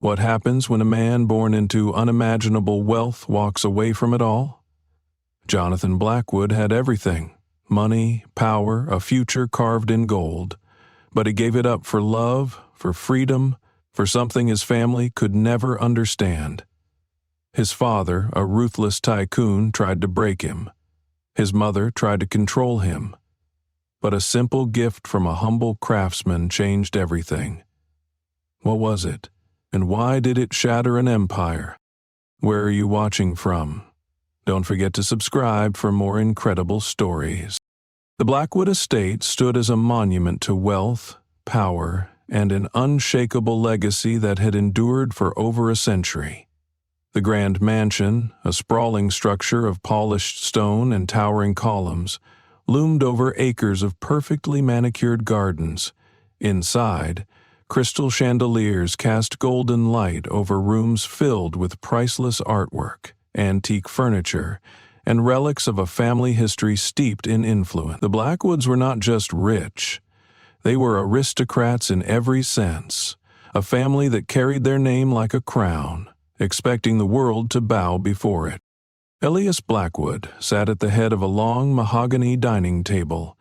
What happens when a man born into unimaginable wealth walks away from it all? Jonathan Blackwood had everything: money, power, a future carved in gold. But he gave it up for love, for freedom, for something his family could never understand. His father, a ruthless tycoon, tried to break him. His mother tried to control him. But a simple gift from a humble craftsman changed everything. What was it? And why did it shatter an empire? Where are you watching from? Don't forget to subscribe for more incredible stories. The Blackwood estate stood as a monument to wealth, power, and an unshakable legacy that had endured for over a century. The grand mansion, a sprawling structure of polished stone and towering columns, loomed over acres of perfectly manicured gardens. Inside, crystal chandeliers cast golden light over rooms filled with priceless artwork, antique furniture, and relics of a family history steeped in influence. The Blackwoods were not just rich. They were aristocrats in every sense, a family that carried their name like a crown, expecting the world to bow before it. Elias Blackwood sat at the head of a long mahogany dining table,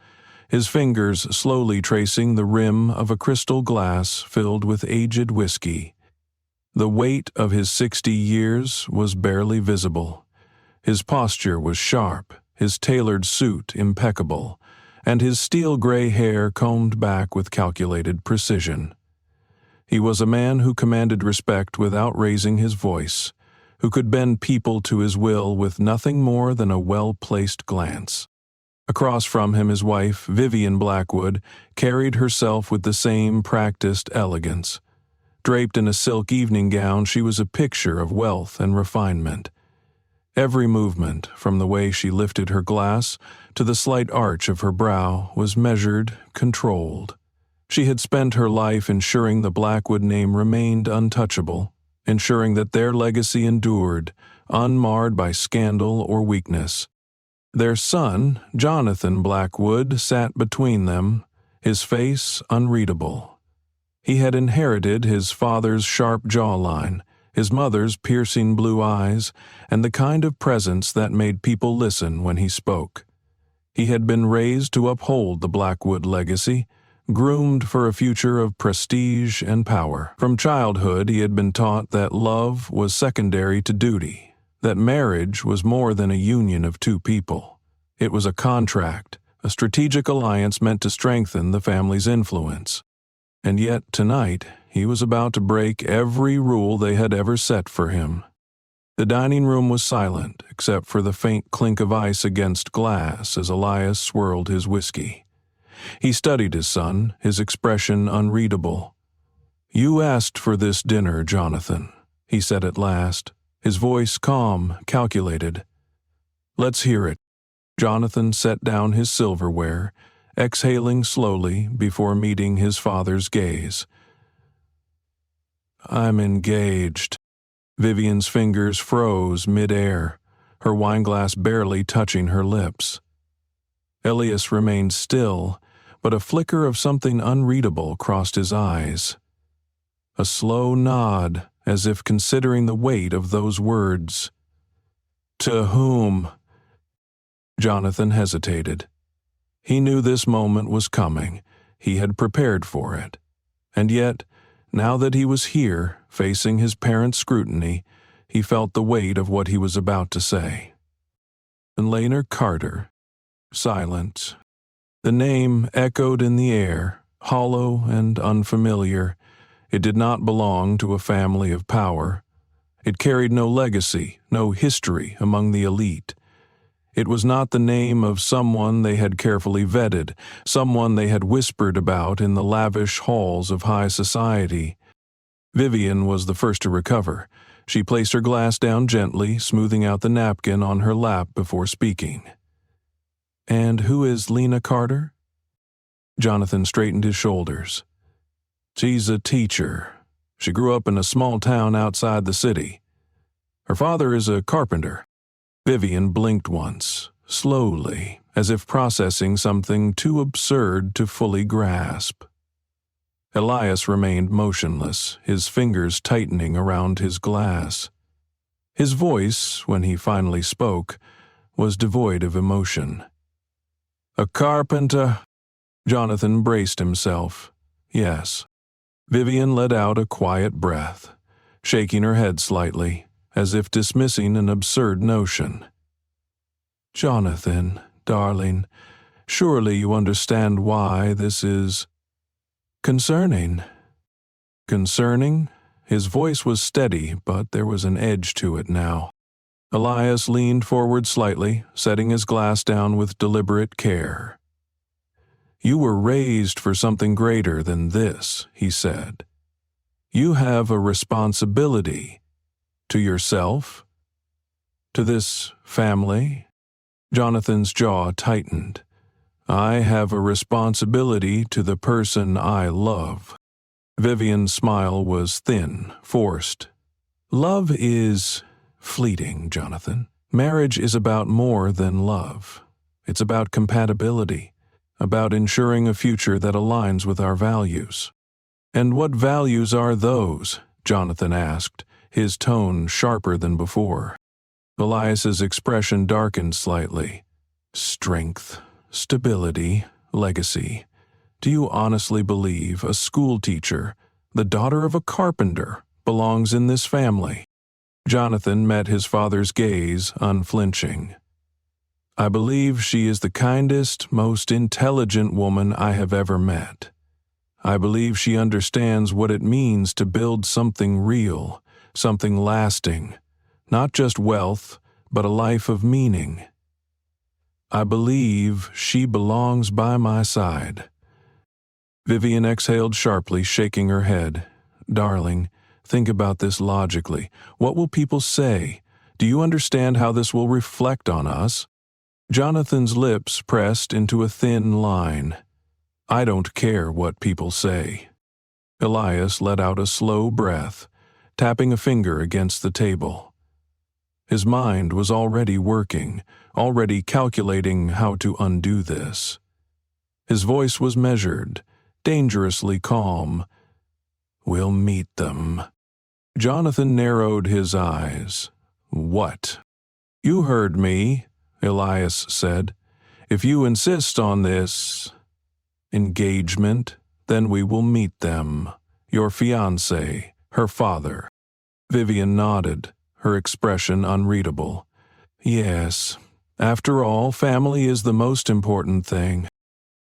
his fingers slowly tracing the rim of a crystal glass filled with aged whiskey. The weight of his 60 years was barely visible. His posture was sharp, his tailored suit impeccable, and his steel-gray hair combed back with calculated precision. He was a man who commanded respect without raising his voice, who could bend people to his will with nothing more than a well-placed glance. Across from him, his wife, Vivian Blackwood, carried herself with the same practiced elegance. Draped in a silk evening gown, she was a picture of wealth and refinement. Every movement, from the way she lifted her glass to the slight arch of her brow, was measured, controlled. She had spent her life ensuring the Blackwood name remained untouchable, ensuring that their legacy endured, unmarred by scandal or weakness. Their son, Jonathan Blackwood, sat between them, his face unreadable. He had inherited his father's sharp jawline, his mother's piercing blue eyes, and the kind of presence that made people listen when he spoke. He had been raised to uphold the Blackwood legacy, groomed for a future of prestige and power. From childhood, he had been taught that love was secondary to duty, that marriage was more than a union of two people. It was a contract, a strategic alliance meant to strengthen the family's influence. And yet, tonight, he was about to break every rule they had ever set for him. The dining room was silent, except for the faint clink of ice against glass as Elias swirled his whiskey. He studied his son, his expression unreadable. "You asked for this dinner, Jonathan," he said at last, his voice calm, calculated. "Let's hear it." Jonathan set down his silverware, exhaling slowly before meeting his father's gaze. "I'm engaged." Vivian's fingers froze mid-air, her wineglass barely touching her lips. Elias remained still, but a flicker of something unreadable crossed his eyes. A slow nod, as if considering the weight of those words. "To whom?" Jonathan hesitated. He knew this moment was coming. He had prepared for it. And yet, now that he was here, facing his parents' scrutiny, he felt the weight of what he was about to say. Elena Carter. Silent. The name echoed in the air, hollow and unfamiliar. It did not belong to a family of power. It carried no legacy, no history among the elite. It was not the name of someone they had carefully vetted, someone they had whispered about in the lavish halls of high society. Vivian was the first to recover. She placed her glass down gently, smoothing out the napkin on her lap before speaking. "And who is Lena Carter?" Jonathan straightened his shoulders. "She's a teacher. She grew up in a small town outside the city. Her father is a carpenter." Vivian blinked once, slowly, as if processing something too absurd to fully grasp. Elias remained motionless, his fingers tightening around his glass. His voice, when he finally spoke, was devoid of emotion. "A carpenter?" Jonathan braced himself. "Yes." Vivian let out a quiet breath, shaking her head slightly, as if dismissing an absurd notion. "Jonathan, darling, surely you understand why this is concerning." Concerning? His voice was steady, but there was an edge to it now. Elias leaned forward slightly, setting his glass down with deliberate care. "You were raised for something greater than this," he said. "You have a responsibility to yourself, to this family." Jonathan's jaw tightened. "I have a responsibility to the person I love." Vivian's smile was thin, forced. "Love is fleeting, Jonathan. Marriage is about more than love. It's about compatibility, about ensuring a future that aligns with our values." "And what values are those?" Jonathan asked, his tone sharper than before. Elias's expression darkened slightly. "Strength, stability, legacy. Do you honestly believe a schoolteacher, the daughter of a carpenter, belongs in this family?" Jonathan met his father's gaze, unflinching. "I believe she is the kindest, most intelligent woman I have ever met. I believe she understands what it means to build something real, something lasting, not just wealth, but a life of meaning. I believe she belongs by my side." Vivian exhaled sharply, shaking her head. "Darling, think about this logically. What will people say? Do you understand how this will reflect on us?" Jonathan's lips pressed into a thin line. "I don't care what people say." Elias let out a slow breath, tapping a finger against the table. His mind was already working, already calculating how to undo this. His voice was measured, dangerously calm. "We'll meet them." Jonathan narrowed his eyes. "What?" "You heard me," Elias said. "If you insist on this engagement, then we will meet them. Your fiancé, her father." Vivian nodded, her expression unreadable. "Yes, after all, family is the most important thing."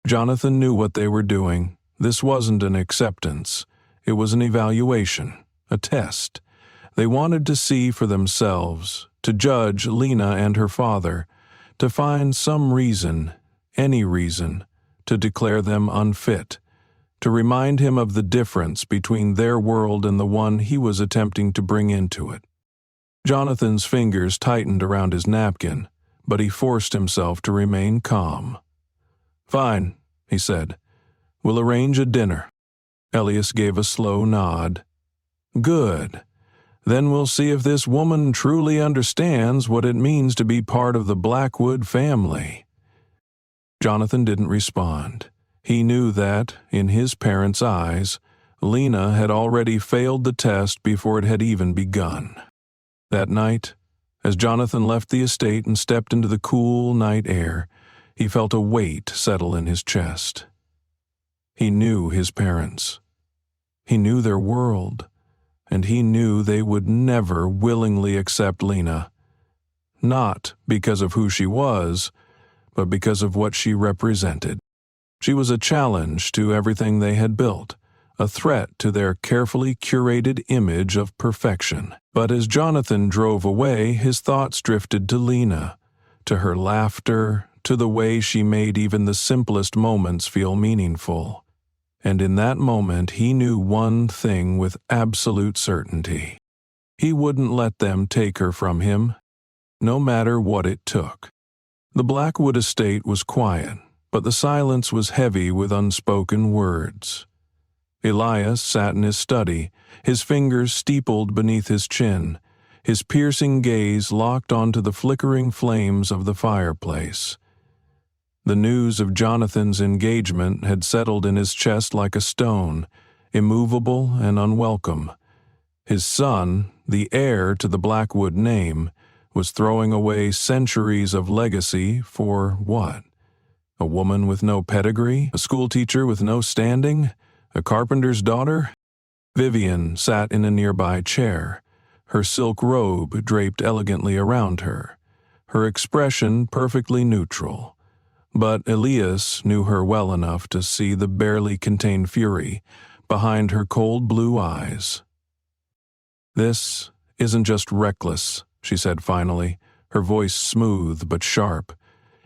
Jonathan knew what they were doing. This wasn't an acceptance. It was an evaluation, a test. They wanted to see for themselves, to judge Lena and her father, to find some reason, any reason, to declare them unfit, to remind him of the difference between their world and the one he was attempting to bring into it. Jonathan's fingers tightened around his napkin, but he forced himself to remain calm. "Fine," he said. "We'll arrange a dinner." Elias gave a slow nod. "Good. Then we'll see if this woman truly understands what it means to be part of the Blackwood family." Jonathan didn't respond. He knew that, in his parents' eyes, Lena had already failed the test before it had even begun. That night, as Jonathan left the estate and stepped into the cool night air, he felt a weight settle in his chest. He knew his parents. He knew their world, and he knew they would never willingly accept Lena, not because of who she was, but because of what she represented. She was a challenge to everything they had built, a threat to their carefully curated image of perfection. But as Jonathan drove away, his thoughts drifted to Lena, to her laughter, to the way she made even the simplest moments feel meaningful. And in that moment he knew one thing with absolute certainty. He wouldn't let them take her from him, no matter what it took. The Blackwood estate was quiet, but the silence was heavy with unspoken words. Elias sat in his study, his fingers steepled beneath his chin, his piercing gaze locked onto the flickering flames of the fireplace. The news of Jonathan's engagement had settled in his chest like a stone, immovable and unwelcome. His son, the heir to the Blackwood name, was throwing away centuries of legacy for what? A woman with no pedigree? A schoolteacher with no standing? A carpenter's daughter? Vivian sat in a nearby chair, her silk robe draped elegantly around her, her expression perfectly neutral. But Elias knew her well enough to see the barely contained fury behind her cold blue eyes. "This isn't just reckless," she said finally, her voice smooth but sharp.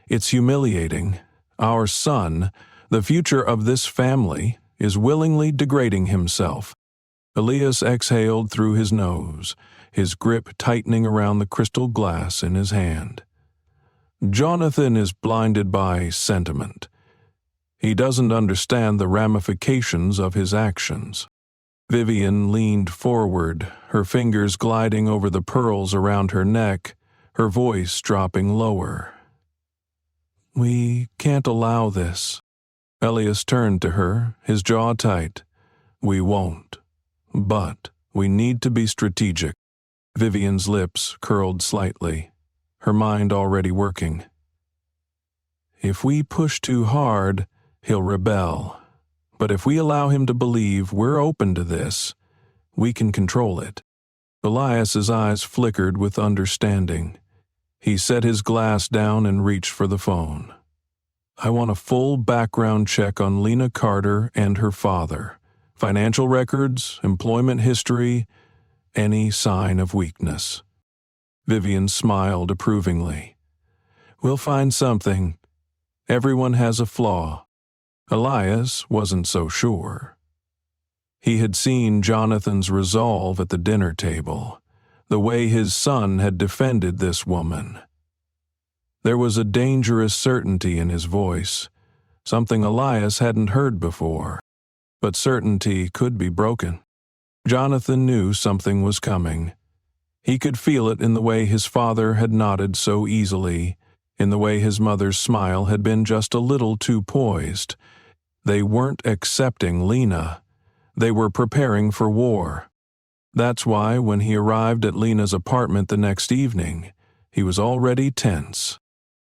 "It's humiliating. Our son, the future of this family, is willingly degrading himself." Elias exhaled through his nose, his grip tightening around the crystal glass in his hand. "Jonathan is blinded by sentiment. He doesn't understand the ramifications of his actions." Vivian leaned forward, her fingers gliding over the pearls around her neck, her voice dropping lower. "We can't allow this." Elias turned to her, his jaw tight. "We won't. But we need to be strategic." Vivian's lips curled slightly, her mind already working. "If we push too hard, he'll rebel. But if we allow him to believe we're open to this, we can control it." Elias's eyes flickered with understanding. He set his glass down and reached for the phone. "I want a full background check on Lena Carter and her father. Financial records, employment history, any sign of weakness." Vivian smiled approvingly. "We'll find something. Everyone has a flaw." Elias wasn't so sure. He had seen Jonathan's resolve at the dinner table, the way his son had defended this woman. There was a dangerous certainty in his voice, something Elias hadn't heard before. But certainty could be broken. Jonathan knew something was coming. He could feel it in the way his father had nodded so easily, in the way his mother's smile had been just a little too poised. They weren't accepting Lena. They were preparing for war. That's why when he arrived at Lena's apartment the next evening, he was already tense.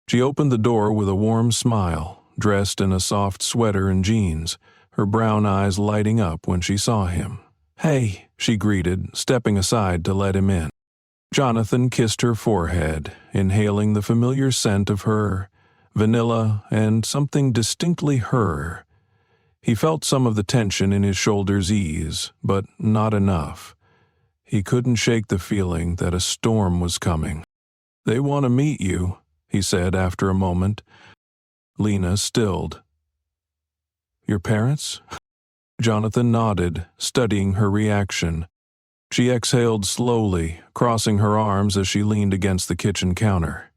She opened the door with a warm smile, dressed in a soft sweater and jeans, her brown eyes lighting up when she saw him. "Hey," she greeted, stepping aside to let him in. Jonathan kissed her forehead, inhaling the familiar scent of her, vanilla and something distinctly her. He felt some of the tension in his shoulders ease, but not enough. He couldn't shake the feeling that a storm was coming. "They want to meet you," he said after a moment. Lena stilled. "Your parents?" Jonathan nodded, studying her reaction. She exhaled slowly, crossing her arms as she leaned against the kitchen counter.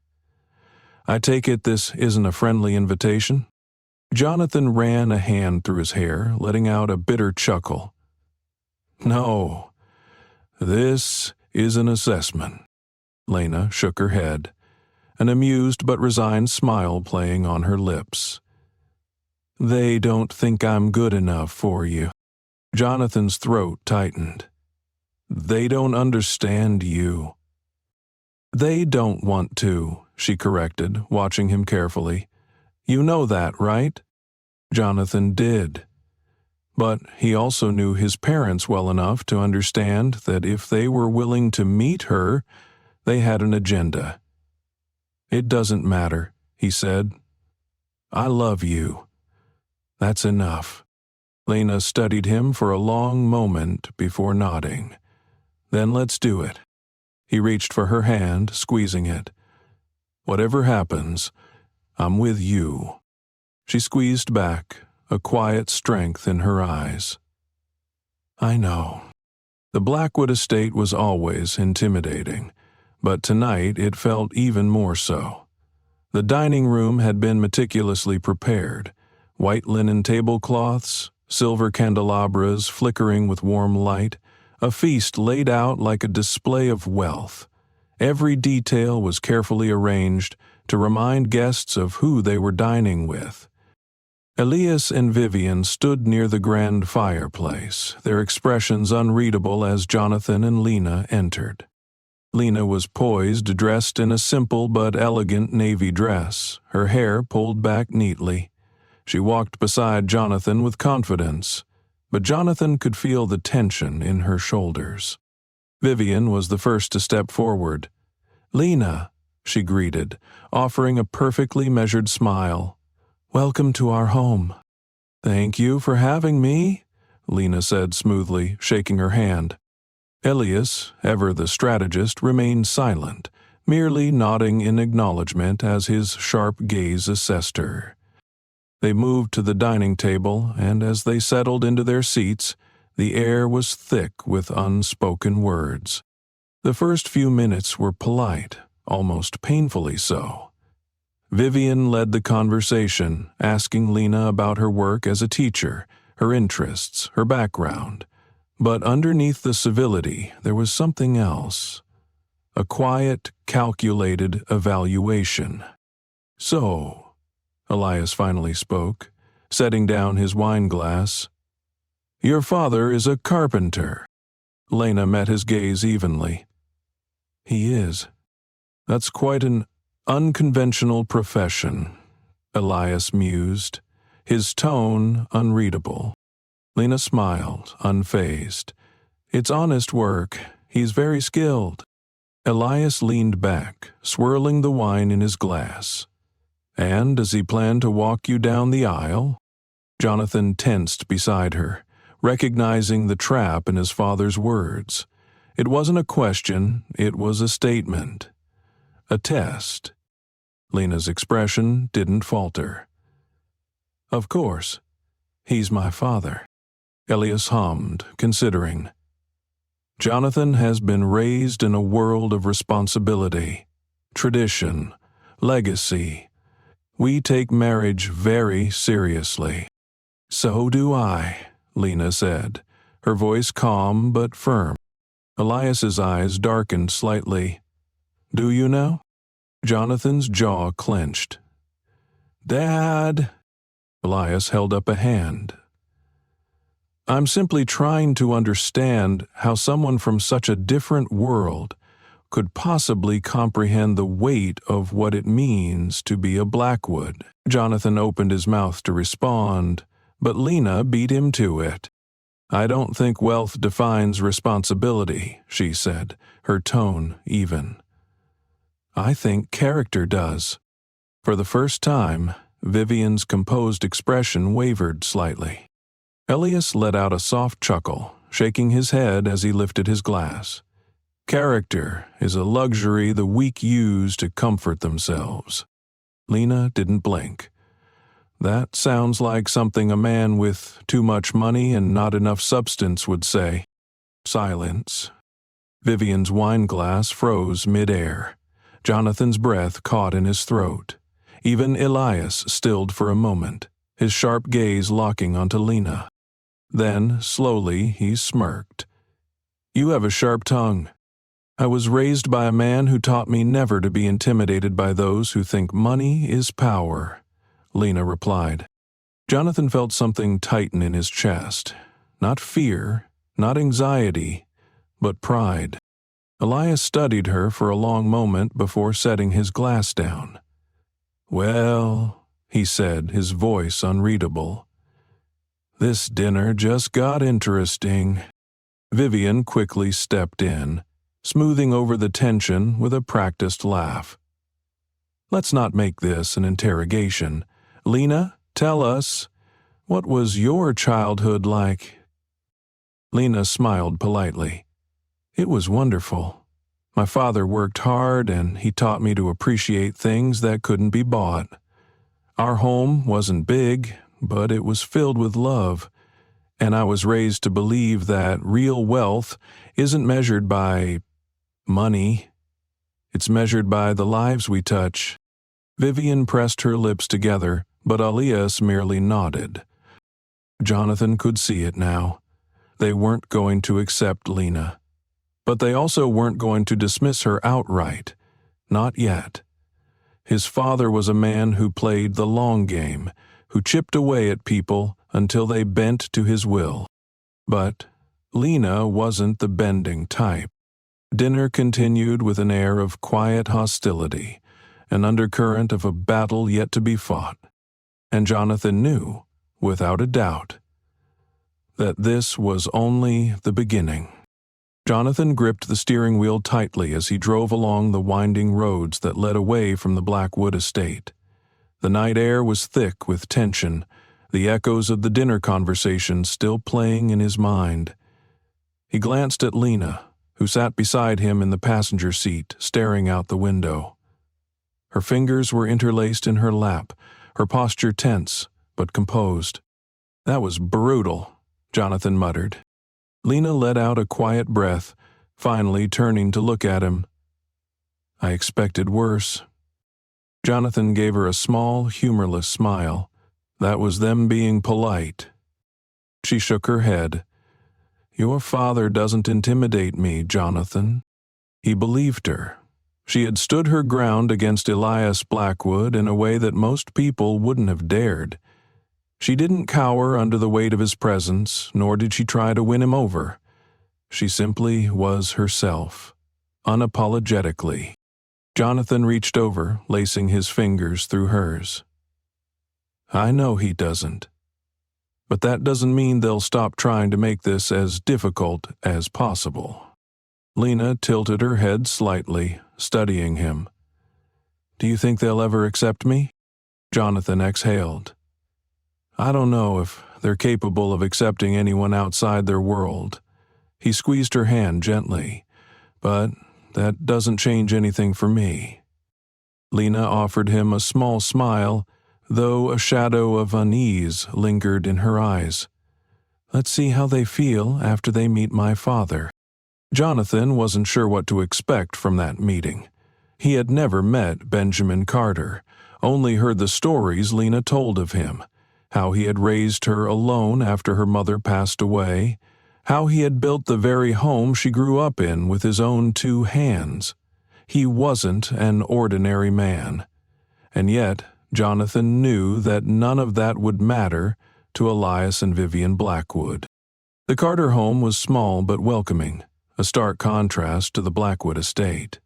"I take it this isn't a friendly invitation?" Jonathan ran a hand through his hair, letting out a bitter chuckle. "No, this is an assessment." Lena shook her head, an amused but resigned smile playing on her lips. "They don't think I'm good enough for you." Jonathan's throat tightened. "They don't understand you." "They don't want to," she corrected, watching him carefully. "You know that, right?" Jonathan did. But he also knew his parents well enough to understand that if they were willing to meet her, they had an agenda. "It doesn't matter," he said. "I love you. That's enough." Lena studied him for a long moment before nodding. "Then let's do it." He reached for her hand, squeezing it. "Whatever happens, I'm with you." She squeezed back, a quiet strength in her eyes. "I know." The Blackwood estate was always intimidating, but tonight it felt even more so. The dining room had been meticulously prepared. White linen tablecloths, silver candelabras flickering with warm light, a feast laid out like a display of wealth. Every detail was carefully arranged to remind guests of who they were dining with. Elias and Vivian stood near the grand fireplace, their expressions unreadable as Jonathan and Lena entered. Lena was poised, dressed in a simple but elegant navy dress, her hair pulled back neatly. She walked beside Jonathan with confidence, but Jonathan could feel the tension in her shoulders. Vivian was the first to step forward. "Lena," she greeted, offering a perfectly measured smile. "Welcome to our home." "Thank you for having me," Lena said smoothly, shaking her hand. Elias, ever the strategist, remained silent, merely nodding in acknowledgement as his sharp gaze assessed her. They moved to the dining table, and as they settled into their seats, the air was thick with unspoken words. The first few minutes were polite, almost painfully so. Vivian led the conversation, asking Lena about her work as a teacher, her interests, her background. But underneath the civility, there was something else. A quiet, calculated evaluation. "So," Elias finally spoke, setting down his wine glass, "your father is a carpenter." Lena met his gaze evenly. "He is. That's quite an unconventional profession," Elias mused, his tone unreadable. Lena smiled, unfazed. "It's honest work. He's very skilled." Elias leaned back, swirling the wine in his glass. "And does he plan to walk you down the aisle?" Jonathan tensed beside her, recognizing the trap in his father's words. It wasn't a question, it was a statement. A test. Lena's expression didn't falter. "Of course. He's my father." Elias hummed, considering. "Jonathan has been raised in a world of responsibility, tradition, legacy. We take marriage very seriously." "So do I," Lena said, her voice calm but firm. Elias's eyes darkened slightly. "Do you now?" Jonathan's jaw clenched. "Dad!" Elias held up a hand. "I'm simply trying to understand how someone from such a different world could possibly comprehend the weight of what it means to be a Blackwood." Jonathan opened his mouth to respond, but Lena beat him to it. "I don't think wealth defines responsibility," she said, her tone even. "I think character does." For the first time, Vivian's composed expression wavered slightly. Elias let out a soft chuckle, shaking his head as he lifted his glass. "Character is a luxury the weak use to comfort themselves." Lena didn't blink. "That sounds like something a man with too much money and not enough substance would say." Silence. Vivian's wine glass froze mid-air. Jonathan's breath caught in his throat. Even Elias stilled for a moment, his sharp gaze locking onto Lena. Then, slowly, he smirked. "You have a sharp tongue. I was raised by a man who taught me never to be intimidated by those who think money is power," Lena replied. Jonathan felt something tighten in his chest. Not fear, not anxiety, but pride. Elias studied her for a long moment before setting his glass down. "Well," he said, his voice unreadable, "this dinner just got interesting." Vivian quickly stepped in, smoothing over the tension with a practiced laugh. "Let's not make this an interrogation. Lena, tell us, what was your childhood like?" Lena smiled politely. "It was wonderful. My father worked hard and he taught me to appreciate things that couldn't be bought. Our home wasn't big, but it was filled with love, and I was raised to believe that real wealth isn't measured by money. It's measured by the lives we touch." Vivian pressed her lips together, but Elias merely nodded. Jonathan could see it now. They weren't going to accept Lena. But they also weren't going to dismiss her outright. Not yet. His father was a man who played the long game, who chipped away at people until they bent to his will. But Lena wasn't the bending type. Dinner continued with an air of quiet hostility, an undercurrent of a battle yet to be fought. And Jonathan knew, without a doubt, that this was only the beginning. Jonathan gripped the steering wheel tightly as he drove along the winding roads that led away from the Blackwood estate. The night air was thick with tension, the echoes of the dinner conversation still playing in his mind. He glanced at Lena, who sat beside him in the passenger seat, staring out the window. Her fingers were interlaced in her lap, her posture tense but composed. "That was brutal," Jonathan muttered. Lena let out a quiet breath, finally turning to look at him. "I expected worse." Jonathan gave her a small, humorless smile. That was them being polite. She shook her head. "Your father doesn't intimidate me, Jonathan." He believed her. She had stood her ground against Elias Blackwood in a way that most people wouldn't have dared. She didn't cower under the weight of his presence, nor did she try to win him over. She simply was herself, unapologetically. Jonathan reached over, lacing his fingers through hers. "I know he doesn't. But that doesn't mean they'll stop trying to make this as difficult as possible." Lena tilted her head slightly, studying him. "Do you think they'll ever accept me?" Jonathan exhaled. "I don't know if they're capable of accepting anyone outside their world." He squeezed her hand gently. "But that doesn't change anything for me." Lena offered him a small smile, though a shadow of unease lingered in her eyes. "Let's see how they feel after they meet my father." Jonathan wasn't sure what to expect from that meeting. He had never met Benjamin Carter, only heard the stories Lena told of him, how he had raised her alone after her mother passed away, how he had built the very home she grew up in with his own 2 hands. He wasn't an ordinary man. And yet, Jonathan knew that none of that would matter to Elias and Vivian Blackwood. The Carter home was small but welcoming, a stark contrast to the Blackwood estate.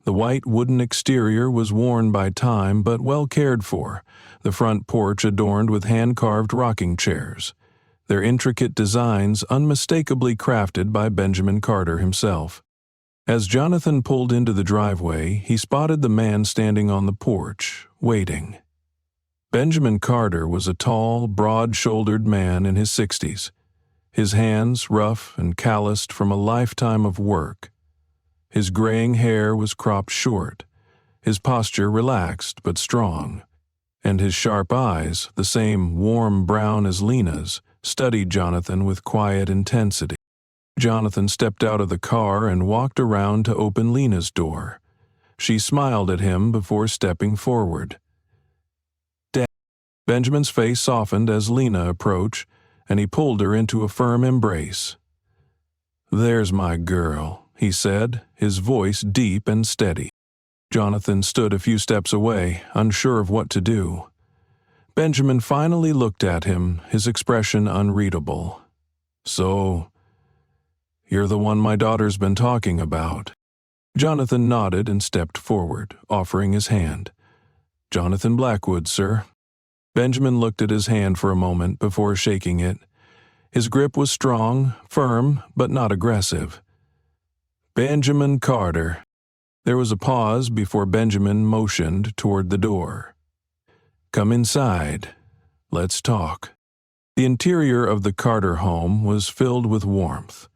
The white wooden exterior was worn by time but well cared for, the front porch adorned with hand-carved rocking chairs, their intricate designs unmistakably crafted by Benjamin Carter himself. As Jonathan pulled into the driveway, he spotted the man standing on the porch, waiting. Benjamin Carter was a tall, broad-shouldered man in his 60s, his hands rough and calloused from a lifetime of work. His graying hair was cropped short, his posture relaxed but strong, and his sharp eyes, the same warm brown as Lena's, studied Jonathan with quiet intensity. Jonathan stepped out of the car and walked around to open Lena's door. She smiled at him before stepping forward. "Dad." Benjamin's face softened as Lena approached, and he pulled her into a firm embrace. "There's my girl," he said, his voice deep and steady. Jonathan stood a few steps away, unsure of what to do. Benjamin finally looked at him, his expression unreadable. "So, you're the one my daughter's been talking about." Jonathan nodded and stepped forward, offering his hand. "Jonathan Blackwood, sir." Benjamin looked at his hand for a moment before shaking it. His grip was strong, firm, but not aggressive. "Benjamin Carter." There was a pause before Benjamin motioned toward the door. "Come inside. Let's talk." The interior of the Carter home was filled with warmth.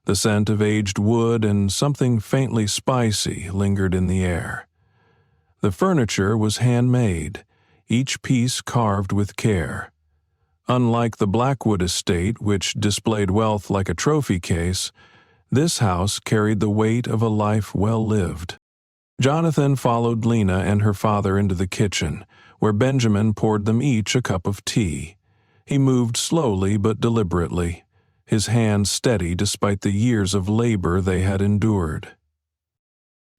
The scent of aged wood and something faintly spicy lingered in the air. The furniture was handmade, each piece carved with care. Unlike the Blackwood estate, which displayed wealth like a trophy case, this house carried the weight of a life well lived. Jonathan followed Lena and her father into the kitchen, where Benjamin poured them each a cup of tea. He moved slowly but deliberately, his hands steady despite the years of labor they had endured.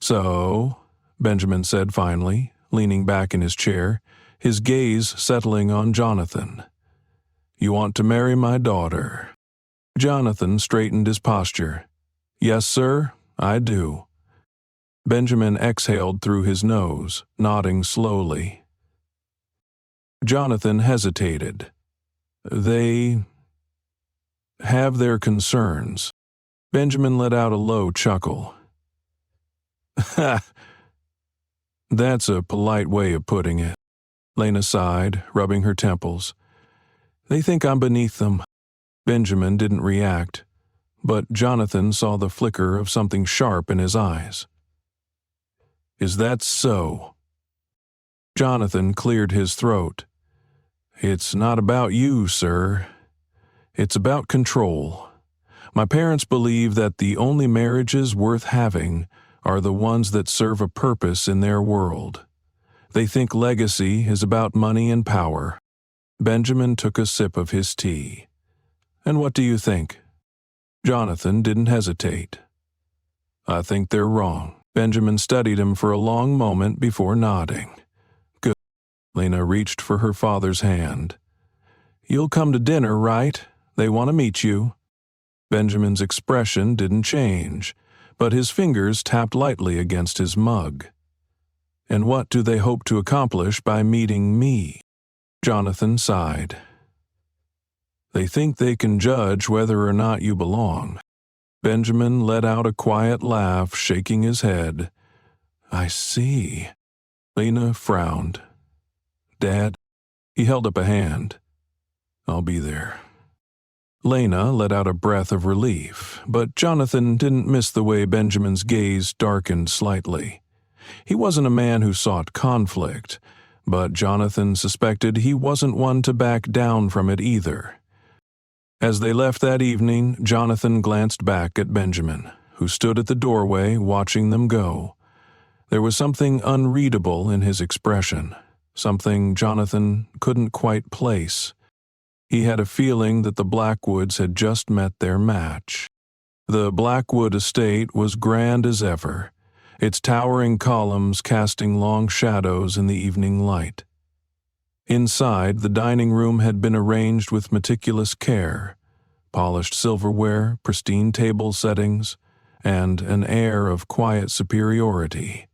"So," Benjamin said finally, leaning back in his chair, his gaze settling on Jonathan. "You want to marry my daughter?" Jonathan straightened his posture. "Yes, sir, I do." Benjamin exhaled through his nose, nodding slowly. Jonathan hesitated. "They have their concerns." Benjamin let out a low chuckle. "Ha! That's a polite way of putting it." Lena sighed, rubbing her temples. "They think I'm beneath them." Benjamin didn't react, but Jonathan saw the flicker of something sharp in his eyes. "Is that so?" Jonathan cleared his throat. "It's not about you, sir. It's about control. My parents believe that the only marriages worth having are the ones that serve a purpose in their world. They think legacy is about money and power." Benjamin took a sip of his tea. "And what do you think?" Jonathan didn't hesitate. "I think they're wrong." Benjamin studied him for a long moment before nodding. "Good." Lena reached for her father's hand. "You'll come to dinner, right? They want to meet you." Benjamin's expression didn't change, but his fingers tapped lightly against his mug. "And what do they hope to accomplish by meeting me?" Jonathan sighed. "They think they can judge whether or not you belong." Benjamin let out a quiet laugh, shaking his head. "I see." Lena frowned. "Dad?" He held up a hand. "I'll be there." Lena let out a breath of relief, but Jonathan didn't miss the way Benjamin's gaze darkened slightly. He wasn't a man who sought conflict, but Jonathan suspected he wasn't one to back down from it either. As they left that evening, Jonathan glanced back at Benjamin, who stood at the doorway watching them go. There was something unreadable in his expression, something Jonathan couldn't quite place. He had a feeling that the Blackwoods had just met their match. The Blackwood estate was grand as ever, its towering columns casting long shadows in the evening light. Inside, the dining room had been arranged with meticulous care, polished silverware, pristine table settings, and an air of quiet superiority.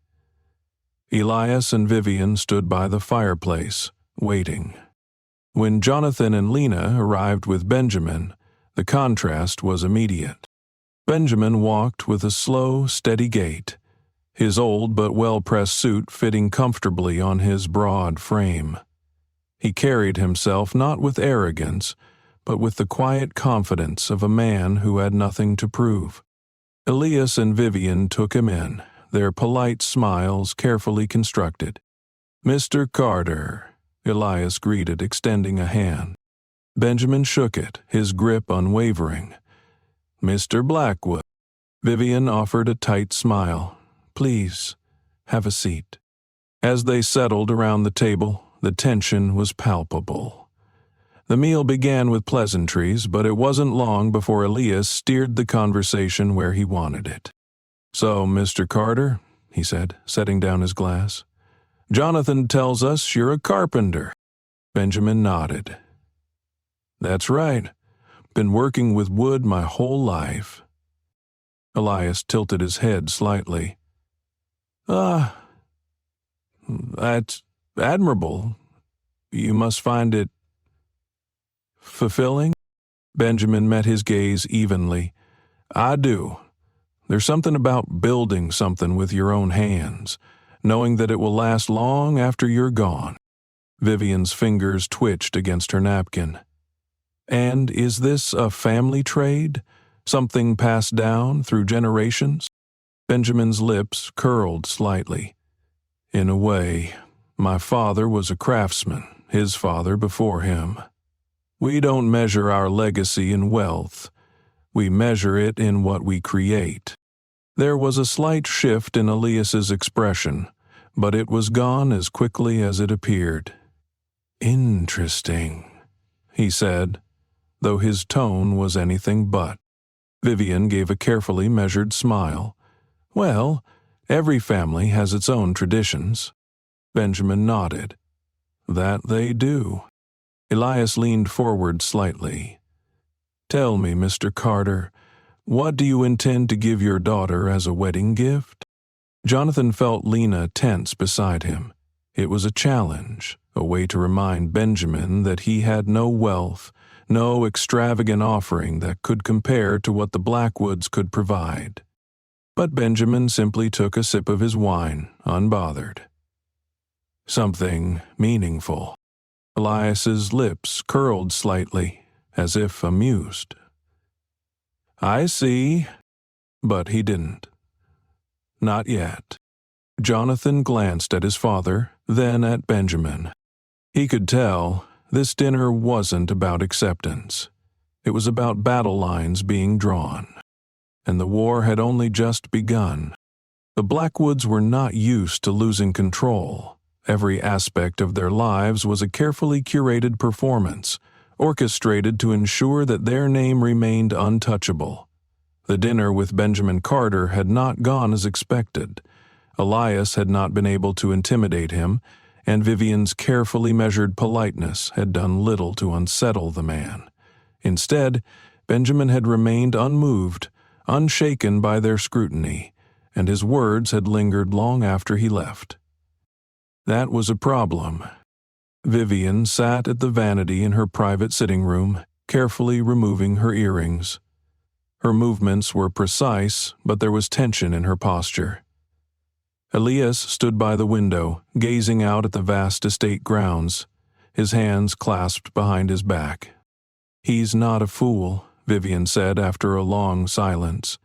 Elias and Vivian stood by the fireplace, waiting. When Jonathan and Lena arrived with Benjamin, the contrast was immediate. Benjamin walked with a slow, steady gait, his old but well-pressed suit fitting comfortably on his broad frame. He carried himself not with arrogance, but with the quiet confidence of a man who had nothing to prove. Elias and Vivian took him in, their polite smiles carefully constructed. "Mr. Carter," Elias greeted, extending a hand. Benjamin shook it, his grip unwavering. "Mr. Blackwood." Vivian offered a tight smile. "Please, have a seat." As they settled around the table, the tension was palpable. The meal began with pleasantries, but it wasn't long before Elias steered the conversation where he wanted it. "So, Mr. Carter," he said, setting down his glass, "Jonathan tells us you're a carpenter." Benjamin nodded. "That's right. Been working with wood my whole life." Elias tilted his head slightly. That's admirable. You must find it fulfilling?" Benjamin met his gaze evenly. "I do. There's something about building something with your own hands, knowing that it will last long after you're gone." Vivian's fingers twitched against her napkin. "And is this a family trade? Something passed down through generations?" Benjamin's lips curled slightly. "In a way, my father was a craftsman, his father before him. We don't measure our legacy in wealth. We measure it in what we create." There was a slight shift in Elias's expression, but it was gone as quickly as it appeared. "Interesting," he said, though his tone was anything but. Vivian gave a carefully measured smile. "Well, every family has its own traditions." Benjamin nodded. That they do. Elias leaned forward slightly. Tell me, Mr. Carter, what do you intend to give your daughter as a wedding gift? Jonathan felt Lena tense beside him. It was a challenge, a way to remind Benjamin that he had no wealth, no extravagant offering that could compare to what the Blackwoods could provide. But Benjamin simply took a sip of his wine, unbothered. Something meaningful. Elias's lips curled slightly, as if amused. I see, but he didn't. Not yet. Jonathan glanced at his father, then at Benjamin. He could tell this dinner wasn't about acceptance. It was about battle lines being drawn. And the war had only just begun. The Blackwoods were not used to losing control. Every aspect of their lives was a carefully curated performance, orchestrated to ensure that their name remained untouchable. The dinner with Benjamin Carter had not gone as expected. Elias had not been able to intimidate him, and Vivian's carefully measured politeness had done little to unsettle the man. Instead, Benjamin had remained unmoved, unshaken by their scrutiny, and his words had lingered long after he left. That was a problem. Vivian sat at the vanity in her private sitting room, carefully removing her earrings. Her movements were precise, but there was tension in her posture. Elias stood by the window, gazing out at the vast estate grounds, his hands clasped behind his back. He's not a fool, Vivian said after a long silence.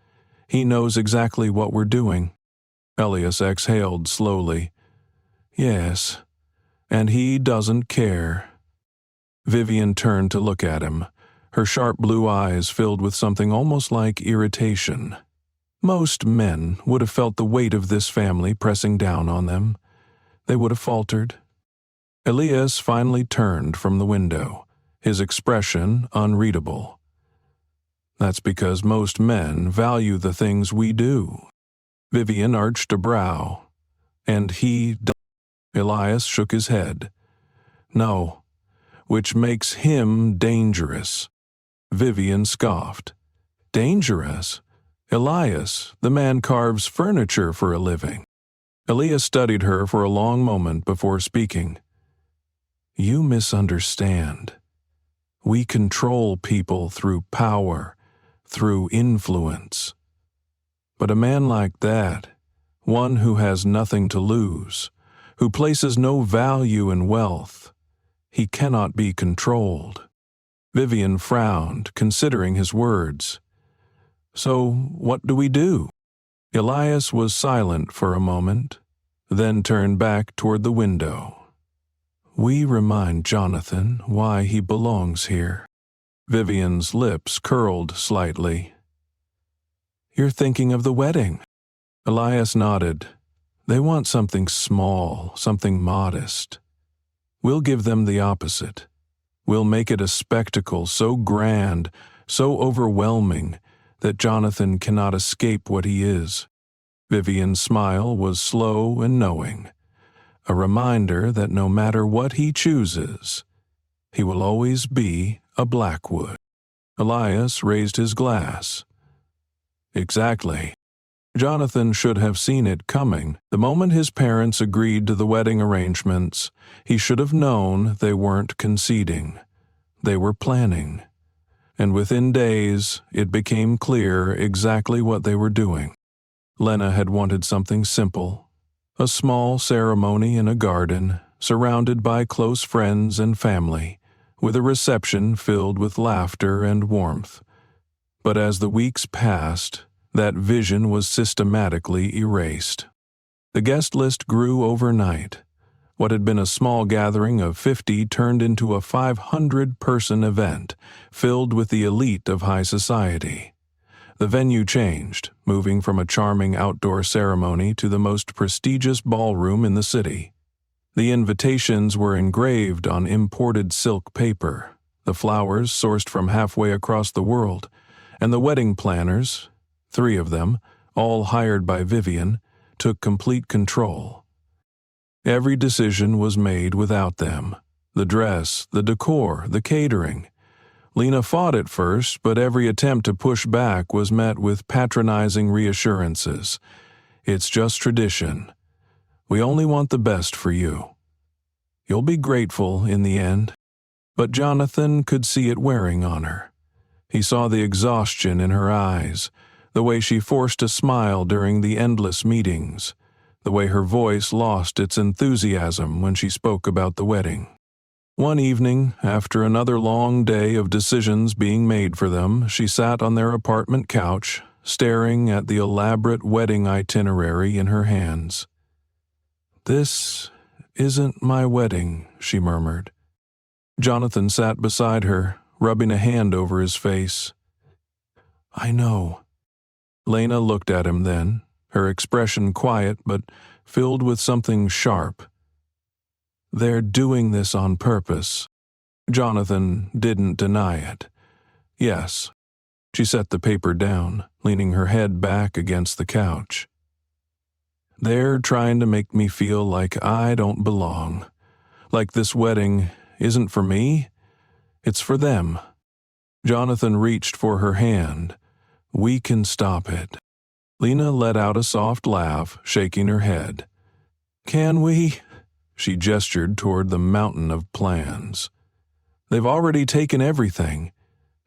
He knows exactly what we're doing. Elias exhaled slowly. Yes, and he doesn't care. Vivian turned to look at him, her sharp blue eyes filled with something almost like irritation. Most men would have felt the weight of this family pressing down on them. They would have faltered. Elias finally turned from the window, his expression unreadable. That's because most men value the things we do. Vivian arched a brow. And he... Elias shook his head. No, which makes him dangerous. Vivian scoffed. Dangerous? Elias, the man carves furniture for a living. Elias studied her for a long moment before speaking. You misunderstand. We control people through power, through influence. But a man like that, one who has nothing to lose, who places no value in wealth, he cannot be controlled. Vivian frowned, considering his words. So what do we do? Elias was silent for a moment, then turned back toward the window. We remind Jonathan why he belongs here. Vivian's lips curled slightly. You're thinking of the wedding. Elias nodded. They want something small, something modest. We'll give them the opposite. We'll make it a spectacle so grand, so overwhelming, that Jonathan cannot escape what he is. Vivian's smile was slow and knowing, a reminder that no matter what he chooses, he will always be a Blackwood. Elias raised his glass. Exactly. Jonathan should have seen it coming. The moment his parents agreed to the wedding arrangements, he should have known they weren't conceding. They were planning. And within days, it became clear exactly what they were doing. Lena had wanted something simple, a small ceremony in a garden, surrounded by close friends and family, with a reception filled with laughter and warmth. But as the weeks passed, that vision was systematically erased. The guest list grew overnight. What had been a small gathering of 50 turned into a 500-person event, filled with the elite of high society. The venue changed, moving from a charming outdoor ceremony to the most prestigious ballroom in the city. The invitations were engraved on imported silk paper, the flowers sourced from halfway across the world, and the wedding planners, 3 of them, all hired by Vivian, took complete control. Every decision was made without them. The dress, the decor, the catering. Lena fought at first, but every attempt to push back was met with patronizing reassurances. It's just tradition. We only want the best for you. You'll be grateful in the end. But Jonathan could see it wearing on her. He saw the exhaustion in her eyes, the way she forced a smile during the endless meetings, the way her voice lost its enthusiasm when she spoke about the wedding. One evening, after another long day of decisions being made for them, she sat on their apartment couch, staring at the elaborate wedding itinerary in her hands. "This isn't my wedding," she murmured. Jonathan sat beside her, rubbing a hand over his face. "I know." Lena looked at him then, her expression quiet but filled with something sharp. "They're doing this on purpose." Jonathan didn't deny it. "Yes." She set the paper down, leaning her head back against the couch. "They're trying to make me feel like I don't belong, like this wedding isn't for me, it's for them." Jonathan reached for her hand. "We can stop it." Lena let out a soft laugh, shaking her head. "Can we?" She gestured toward the mountain of plans. "They've already taken everything,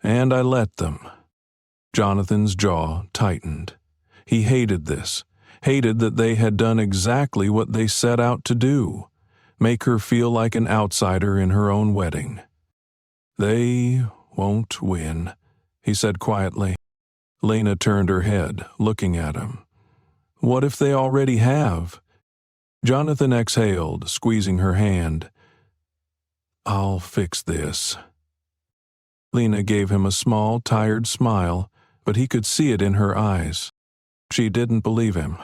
and I let them." Jonathan's jaw tightened. He hated this, hated that they had done exactly what they set out to do, make her feel like an outsider in her own wedding. "They won't win," he said quietly. Lena turned her head, looking at him. "What if they already have?" Jonathan exhaled, squeezing her hand. "I'll fix this." Lena gave him a small, tired smile, but he could see it in her eyes. She didn't believe him.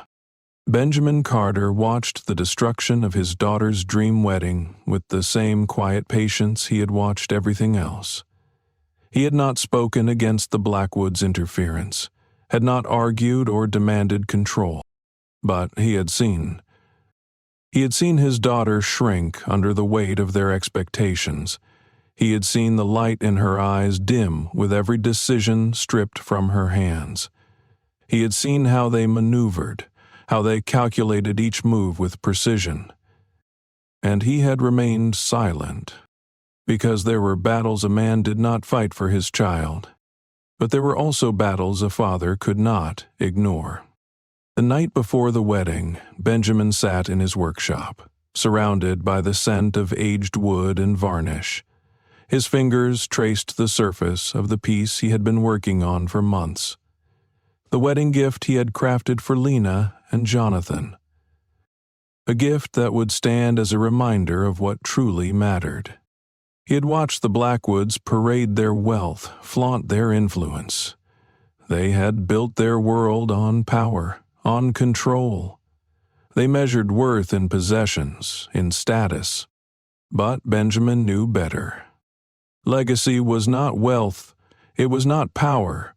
Benjamin Carter watched the destruction of his daughter's dream wedding with the same quiet patience he had watched everything else. He had not spoken against the Blackwoods' interference, had not argued or demanded control, but he had seen. He had seen his daughter shrink under the weight of their expectations. He had seen the light in her eyes dim with every decision stripped from her hands. He had seen how they maneuvered, how they calculated each move with precision. And he had remained silent, because there were battles a man did not fight for his child, but there were also battles a father could not ignore. The night before the wedding, Benjamin sat in his workshop, surrounded by the scent of aged wood and varnish. His fingers traced the surface of the piece he had been working on for months. The wedding gift he had crafted for Lena and Jonathan. A gift that would stand as a reminder of what truly mattered. He had watched the Blackwoods parade their wealth, flaunt their influence. They had built their world on power, on control. They measured worth in possessions, in status. But Benjamin knew better. Legacy was not wealth, it was not power.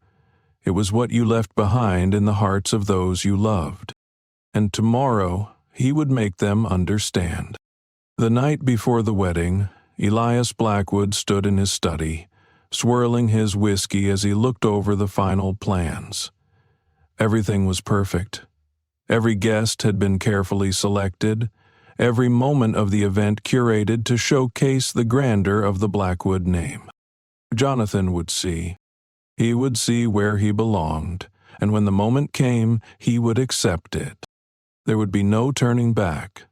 It was what you left behind in the hearts of those you loved. And tomorrow he would make them understand. The night before the wedding, Elias Blackwood stood in his study, swirling his whiskey as he looked over the final plans. Everything was perfect. Every guest had been carefully selected, every moment of the event curated to showcase the grandeur of the Blackwood name. Jonathan would see. He would see where he belonged, and when the moment came, he would accept it. There would be no turning back.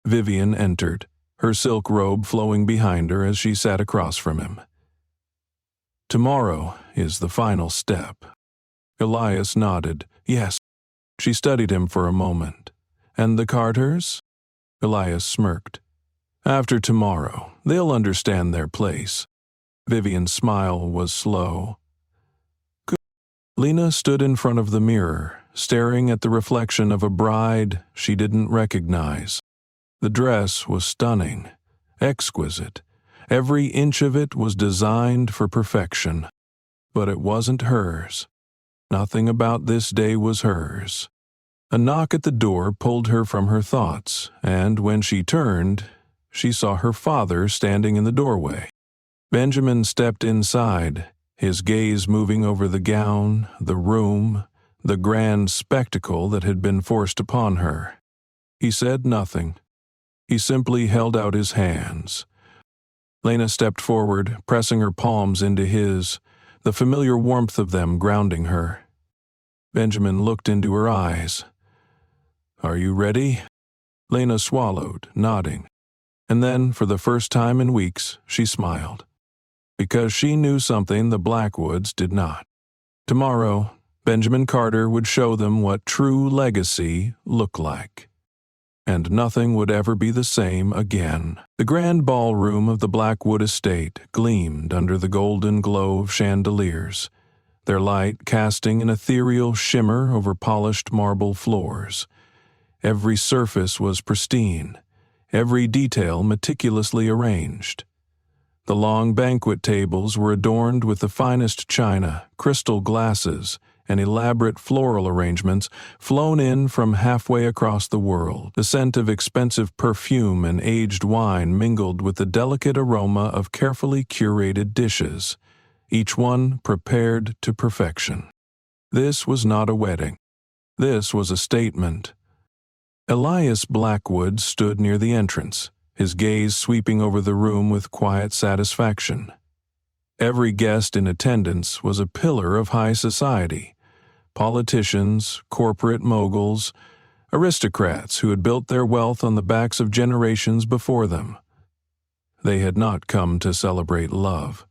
Vivian entered, her silk robe flowing behind her as she sat across from him. "Tomorrow is the final step." Elias nodded. "Yes." She studied him for a moment. "And the Carters?" Elias smirked. "After tomorrow, they'll understand their place." Vivian's smile was slow. Good. Lena stood in front of the mirror, staring at the reflection of a bride she didn't recognize. The dress was stunning, exquisite. Every inch of it was designed for perfection. But it wasn't hers. Nothing about this day was hers. A knock at the door pulled her from her thoughts, and when she turned, she saw her father standing in the doorway. Benjamin stepped inside, his gaze moving over the gown, the room, the grand spectacle that had been forced upon her. He said nothing. He simply held out his hands. Lena stepped forward, pressing her palms into his, the familiar warmth of them grounding her. Benjamin looked into her eyes. "Are you ready?" Lena swallowed, nodding. And then, for the first time in weeks, she smiled. Because she knew something the Blackwoods did not. Tomorrow, Benjamin Carter would show them what true legacy looked like. And nothing would ever be the same again. The grand ballroom of the Blackwood estate gleamed under the golden glow of chandeliers, their light casting an ethereal shimmer over polished marble floors. Every surface was pristine, every detail meticulously arranged. The long banquet tables were adorned with the finest china, crystal glasses, and elaborate floral arrangements flown in from halfway across the world. The scent of expensive perfume and aged wine mingled with the delicate aroma of carefully curated dishes, each one prepared to perfection. This was not a wedding. This was a statement. Elias Blackwood stood near the entrance, his gaze sweeping over the room with quiet satisfaction. Every guest in attendance was a pillar of high society. Politicians, corporate moguls, aristocrats who had built their wealth on the backs of generations before them. They had not come to celebrate love.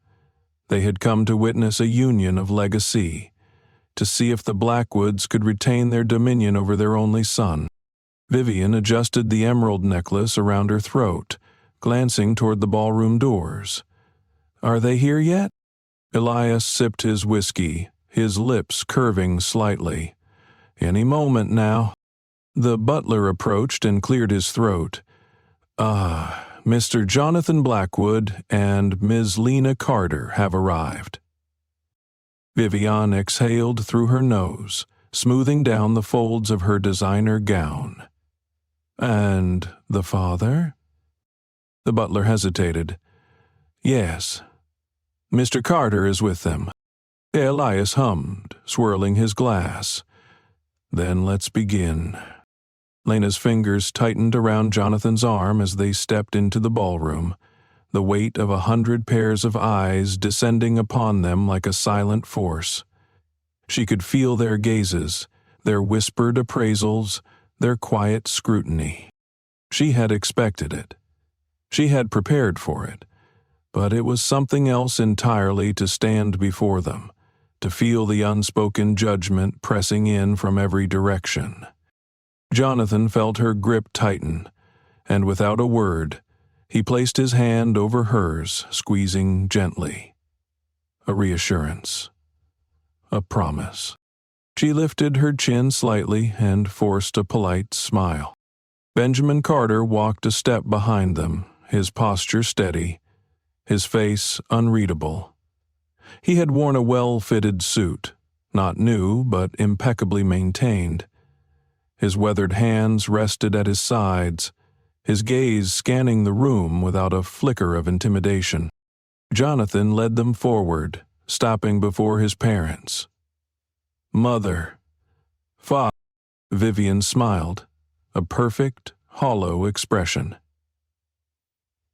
They had come to witness a union of legacy, to see if the Blackwoods could retain their dominion over their only son. Vivian adjusted the emerald necklace around her throat, glancing toward the ballroom doors. "Are they here yet?" Elias sipped his whiskey, his lips curving slightly. "Any moment now." The butler approached and cleared his throat. Mr. Jonathan Blackwood and Ms. Lena Carter have arrived." Vivian exhaled through her nose, smoothing down the folds of her designer gown. "And the father?" The butler hesitated. "Yes. Mr. Carter is with them." Elias hummed, swirling his glass. "Then let's begin." Lena's fingers tightened around Jonathan's arm as they stepped into the ballroom, the weight of 100 pairs of eyes descending upon them like a silent force. She could feel their gazes, their whispered appraisals, their quiet scrutiny. She had expected it. She had prepared for it. But it was something else entirely to stand before them, to feel the unspoken judgment pressing in from every direction. Jonathan felt her grip tighten, and without a word, he placed his hand over hers, squeezing gently. A reassurance. A promise. She lifted her chin slightly and forced a polite smile. Benjamin Carter walked a step behind them, his posture steady, his face unreadable. He had worn a well-fitted suit, not new but impeccably maintained. His weathered hands rested at his sides, his gaze scanning the room without a flicker of intimidation. Jonathan led them forward, stopping before his parents. "Mother, Father," Vivian smiled, a perfect, hollow expression.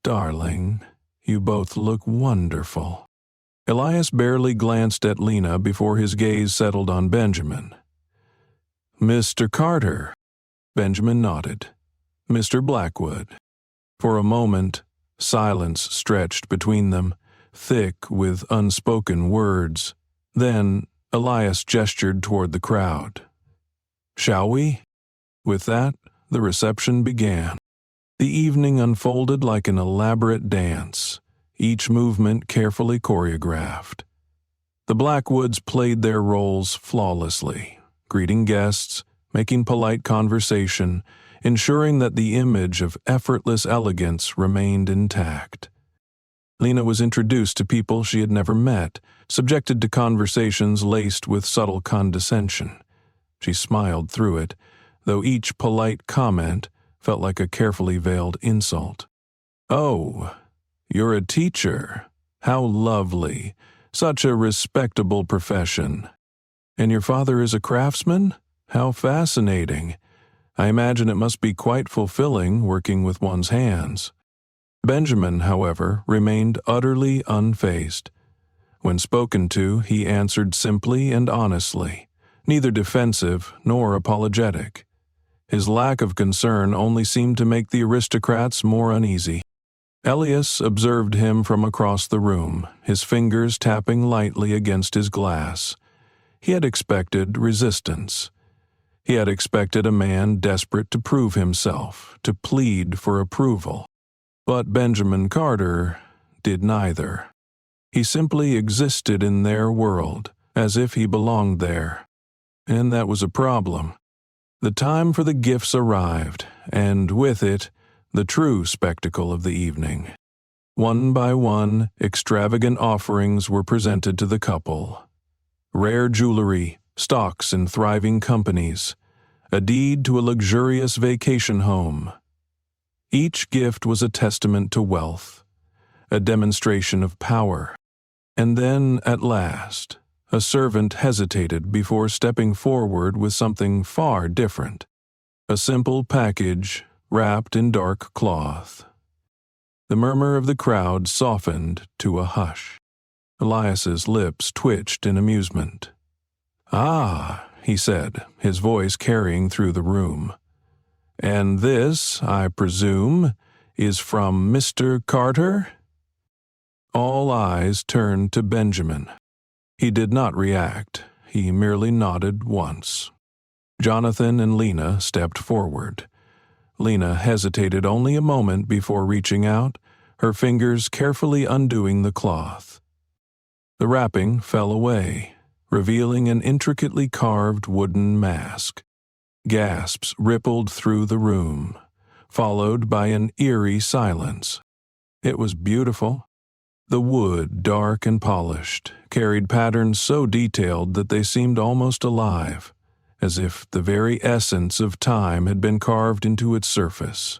"Darling, you both look wonderful." Elias barely glanced at Lena before his gaze settled on Benjamin. "Mr. Carter." Benjamin nodded. "Mr. Blackwood." For a moment, silence stretched between them, thick with unspoken words. Then Elias gestured toward the crowd. "Shall we?" With that, the reception began. The evening unfolded like an elaborate dance, each movement carefully choreographed. The Blackwoods played their roles flawlessly, greeting guests, making polite conversation, ensuring that the image of effortless elegance remained intact. Lena was introduced to people she had never met, subjected to conversations laced with subtle condescension. She smiled through it, though each polite comment felt like a carefully veiled insult. "Oh, you're a teacher. How lovely. Such a respectable profession. And your father is a craftsman? How fascinating. I imagine it must be quite fulfilling working with one's hands." Benjamin, however, remained utterly unfazed. When spoken to, he answered simply and honestly, neither defensive nor apologetic. His lack of concern only seemed to make the aristocrats more uneasy. Elias observed him from across the room, his fingers tapping lightly against his glass. He had expected resistance. He had expected a man desperate to prove himself, to plead for approval. But Benjamin Carter did neither. He simply existed in their world, as if he belonged there. And that was a problem. The time for the gifts arrived, and with it, the true spectacle of the evening. One by one, extravagant offerings were presented to the couple. Rare jewelry, stocks in thriving companies, a deed to a luxurious vacation home. Each gift was a testament to wealth, a demonstration of power. And then, at last, a servant hesitated before stepping forward with something far different. A simple package wrapped in dark cloth. The murmur of the crowd softened to a hush. Elias's lips twitched in amusement. "Ah," he said, his voice carrying through the room. "And this, I presume, is from Mr. Carter?" All eyes turned to Benjamin. He did not react. He merely nodded once. Jonathan and Lena stepped forward. Lena hesitated only a moment before reaching out, her fingers carefully undoing the cloth. The wrapping fell away, revealing an intricately carved wooden mask. Gasps rippled through the room, followed by an eerie silence. It was beautiful. The wood, dark and polished, carried patterns so detailed that they seemed almost alive, as if the very essence of time had been carved into its surface.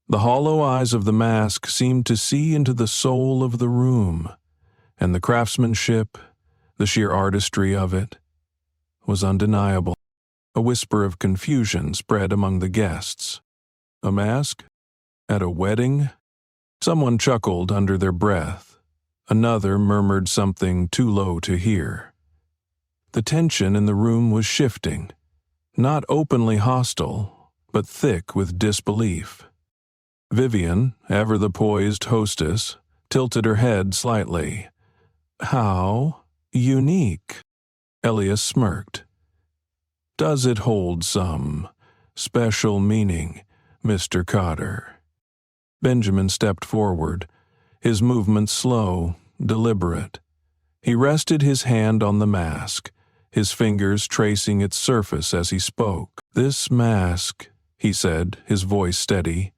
The hollow eyes of the mask seemed to see into the soul of the room, and the craftsmanship, the sheer artistry of it, was undeniable. A whisper of confusion spread among the guests. A mask? At a wedding? Someone chuckled under their breath. Another murmured something too low to hear. The tension in the room was shifting, not openly hostile, but thick with disbelief. Vivian, ever the poised hostess, tilted her head slightly. "How unique," Elias smirked. "Does it hold some special meaning, Mr. Carter?" Benjamin stepped forward, his movements slow, deliberate. He rested his hand on the mask, his fingers tracing its surface as he spoke. "This mask," he said, his voice steady,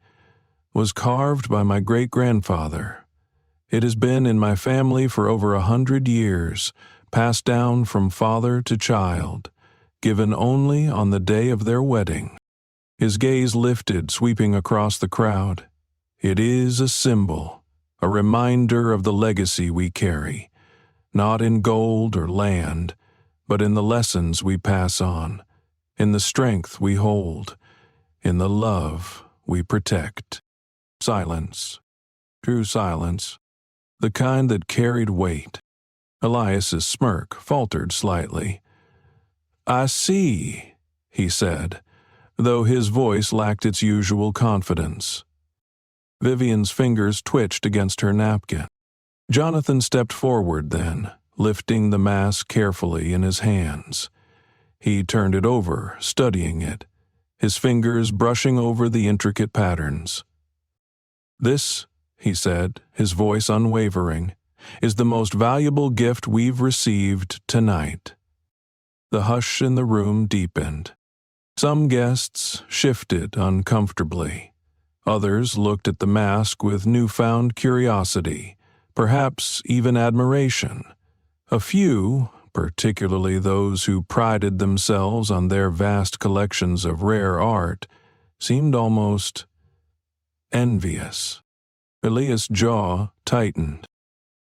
"was carved by my great-grandfather. It has been in my family for over 100 years, passed down from father to child, given only on the day of their wedding." His gaze lifted, sweeping across the crowd. "It is a symbol, a reminder of the legacy we carry, not in gold or land, but in the lessons we pass on, in the strength we hold, in the love we protect." Silence. True silence. The kind that carried weight. Elias's smirk faltered slightly. "I see," he said, though his voice lacked its usual confidence. Vivian's fingers twitched against her napkin. Jonathan stepped forward then, lifting the mask carefully in his hands. He turned it over, studying it, his fingers brushing over the intricate patterns. "This," he said, his voice unwavering, "is the most valuable gift we've received tonight." The hush in the room deepened. Some guests shifted uncomfortably. Others looked at the mask with newfound curiosity, perhaps even admiration. A few, particularly those who prided themselves on their vast collections of rare art, seemed almost envious. Elias' jaw tightened.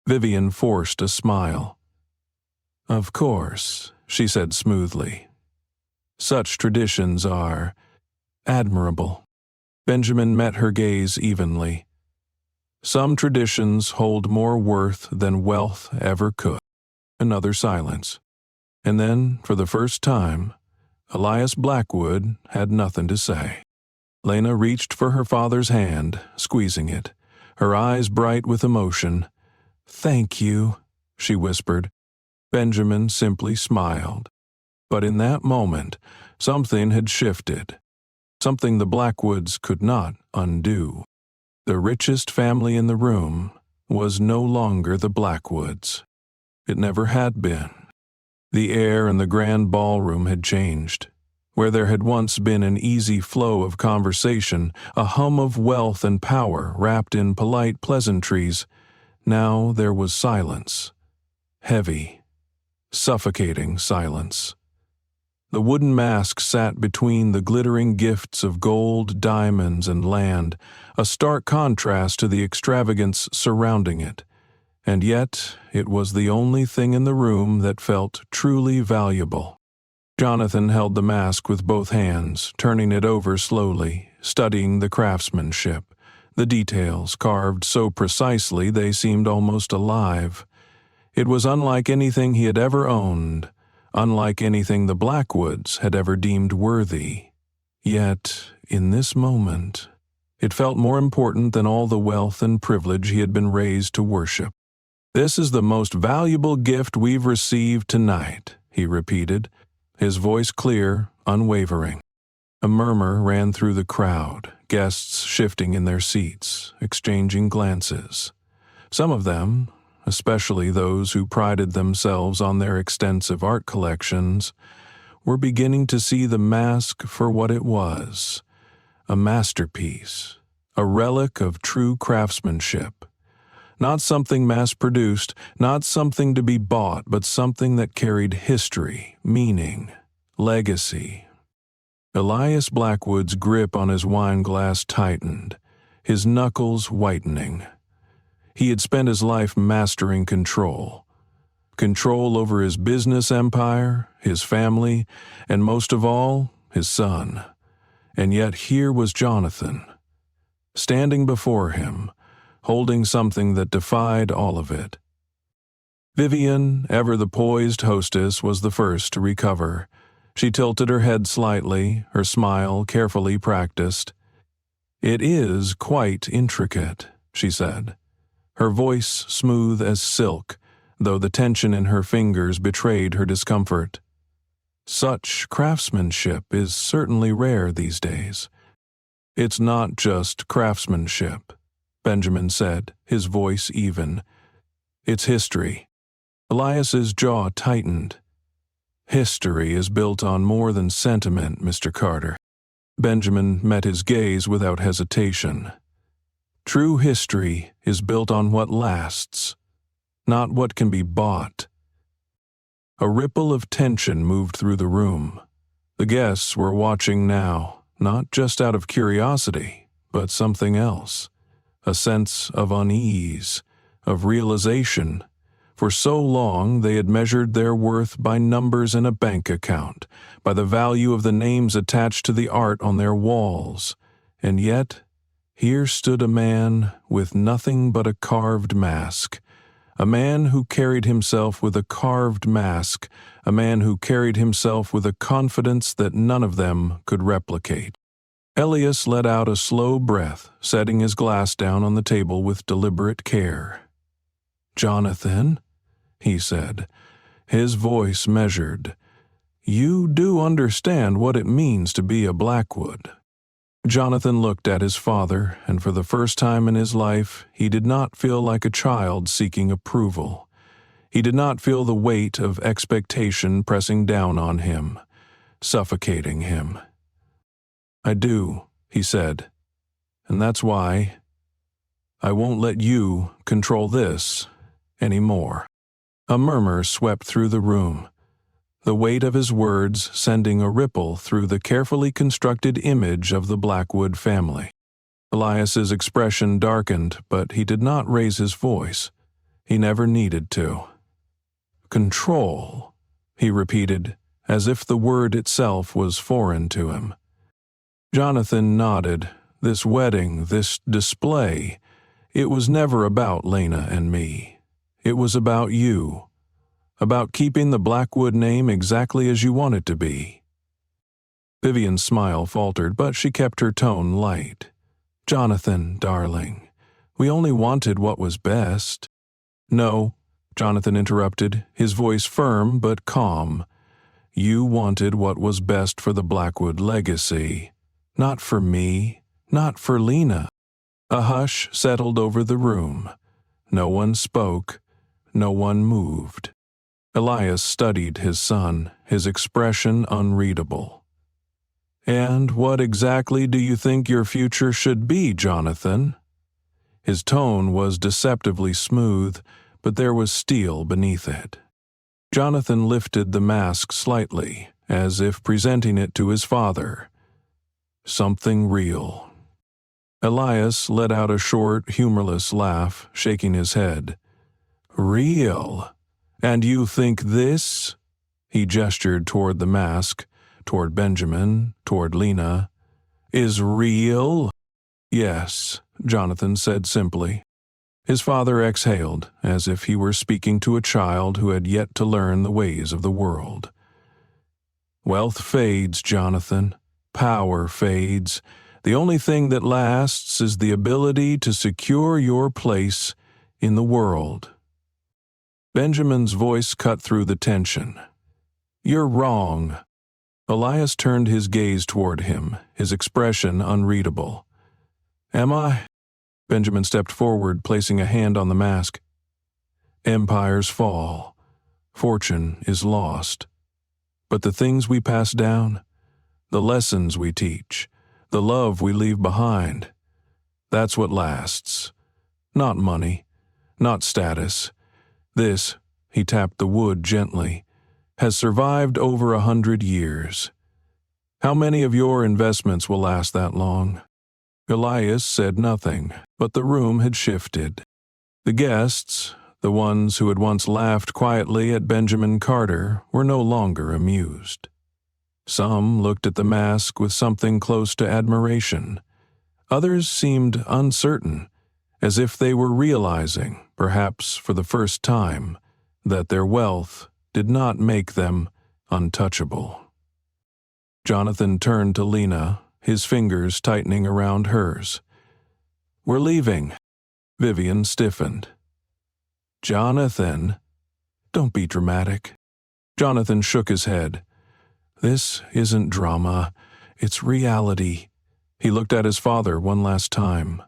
Vivian forced a smile. "Of course," she said smoothly. "Such traditions are admirable." Benjamin met her gaze evenly. "Some traditions hold more worth than wealth ever could." Another silence. And then, for the first time, Elias Blackwood had nothing to say. Lena reached for her father's hand, squeezing it, her eyes bright with emotion. "Thank you," she whispered. Benjamin simply smiled. But in that moment, something had shifted. Something the Blackwoods could not undo. The richest family in the room was no longer the Blackwoods. It never had been. The air in the grand ballroom had changed. Where there had once been an easy flow of conversation, a hum of wealth and power wrapped in polite pleasantries, now there was silence. Heavy, suffocating silence. The wooden mask sat between the glittering gifts of gold, diamonds, and land, a stark contrast to the extravagance surrounding it. And yet it was the only thing in the room that felt truly valuable. Jonathan held the mask with both hands, turning it over slowly, studying the craftsmanship, the details carved so precisely they seemed almost alive. It was unlike anything he had ever owned, unlike anything the Blackwoods had ever deemed worthy. Yet, in this moment, it felt more important than all the wealth and privilege he had been raised to worship. "This is the most valuable gift we've received tonight," he repeated, his voice clear, unwavering. A murmur ran through the crowd, guests shifting in their seats, exchanging glances. Some of them, especially those who prided themselves on their extensive art collections, were beginning to see the mask for what it was, a masterpiece, a relic of true craftsmanship. Not something mass-produced, not something to be bought, but something that carried history, meaning, legacy. Elias Blackwood's grip on his wine glass tightened, his knuckles whitening. He had spent his life mastering control. Control over his business empire, his family, and most of all, his son. And yet here was Jonathan, standing before him, holding something that defied all of it. Vivian, ever the poised hostess, was the first to recover. She tilted her head slightly, her smile carefully practiced. "It is quite intricate," she said, her voice smooth as silk, though the tension in her fingers betrayed her discomfort. "Such craftsmanship is certainly rare these days." "It's not just craftsmanship," Benjamin said, his voice even. "It's history." Elias's jaw tightened. "History is built on more than sentiment, Mr. Carter." Benjamin met his gaze without hesitation. "True history is built on what lasts, not what can be bought." A ripple of tension moved through the room. The guests were watching now, not just out of curiosity, but something else. A sense of unease, of realization. For so long they had measured their worth by numbers in a bank account, by the value of the names attached to the art on their walls. And yet, here stood a man with nothing but a carved mask. A man who carried himself with a carved mask, a man who carried himself with a confidence that none of them could replicate. Elias let out a slow breath, setting his glass down on the table with deliberate care. "Jonathan," he said, his voice measured, "you do understand what it means to be a Blackwood." Jonathan looked at his father, and for the first time in his life, he did not feel like a child seeking approval. He did not feel the weight of expectation pressing down on him, suffocating him. "I do," he said, "and that's why I won't let you control this anymore." A murmur swept through the room, the weight of his words sending a ripple through the carefully constructed image of the Blackwood family. Elias's expression darkened, but he did not raise his voice. He never needed to. "Control," he repeated, as if the word itself was foreign to him. Jonathan nodded. This wedding, this display, it was never about Lena and me. It was about you. About keeping the Blackwood name exactly as you want it to be. Vivian's smile faltered, but she kept her tone light. "Jonathan, darling, we only wanted what was best." "No," Jonathan interrupted, his voice firm but calm. "You wanted what was best for the Blackwood legacy. Not for me, not for Lena." A hush settled over the room. No one spoke, no one moved. Elias studied his son, his expression unreadable. "And what exactly do you think your future should be, Jonathan?" His tone was deceptively smooth, but there was steel beneath it. Jonathan lifted the mask slightly, as if presenting it to his father. "Something real." Elias let out a short, humorless laugh, shaking his head. "Real? And you think this?" He gestured toward the mask, toward Benjamin, toward Lena. "Is real?" "Yes," Jonathan said simply. His father exhaled, as if he were speaking to a child who had yet to learn the ways of the world. "Wealth fades, Jonathan. Power fades. The only thing that lasts is the ability to secure your place in the world." Benjamin's voice cut through the tension. "You're wrong." Elias turned his gaze toward him, his expression unreadable. "Am I?" Benjamin stepped forward, placing a hand on the mask. "Empires fall. Fortune is lost. But the things we pass down, the lessons we teach, the love we leave behind, that's what lasts. Not money, not status. This," he tapped the wood gently, "has survived over 100 years. How many of your investments will last that long?" Elias said nothing, but the room had shifted. The guests, the ones who had once laughed quietly at Benjamin Carter, were no longer amused. Some looked at the mask with something close to admiration. Others seemed uncertain, as if they were realizing, perhaps for the first time, that their wealth did not make them untouchable. Jonathan turned to Lena, his fingers tightening around hers. "We're leaving." Vivian stiffened. "Jonathan." "Don't be dramatic." Jonathan shook his head. "This isn't drama, it's reality." He looked at his father one last time.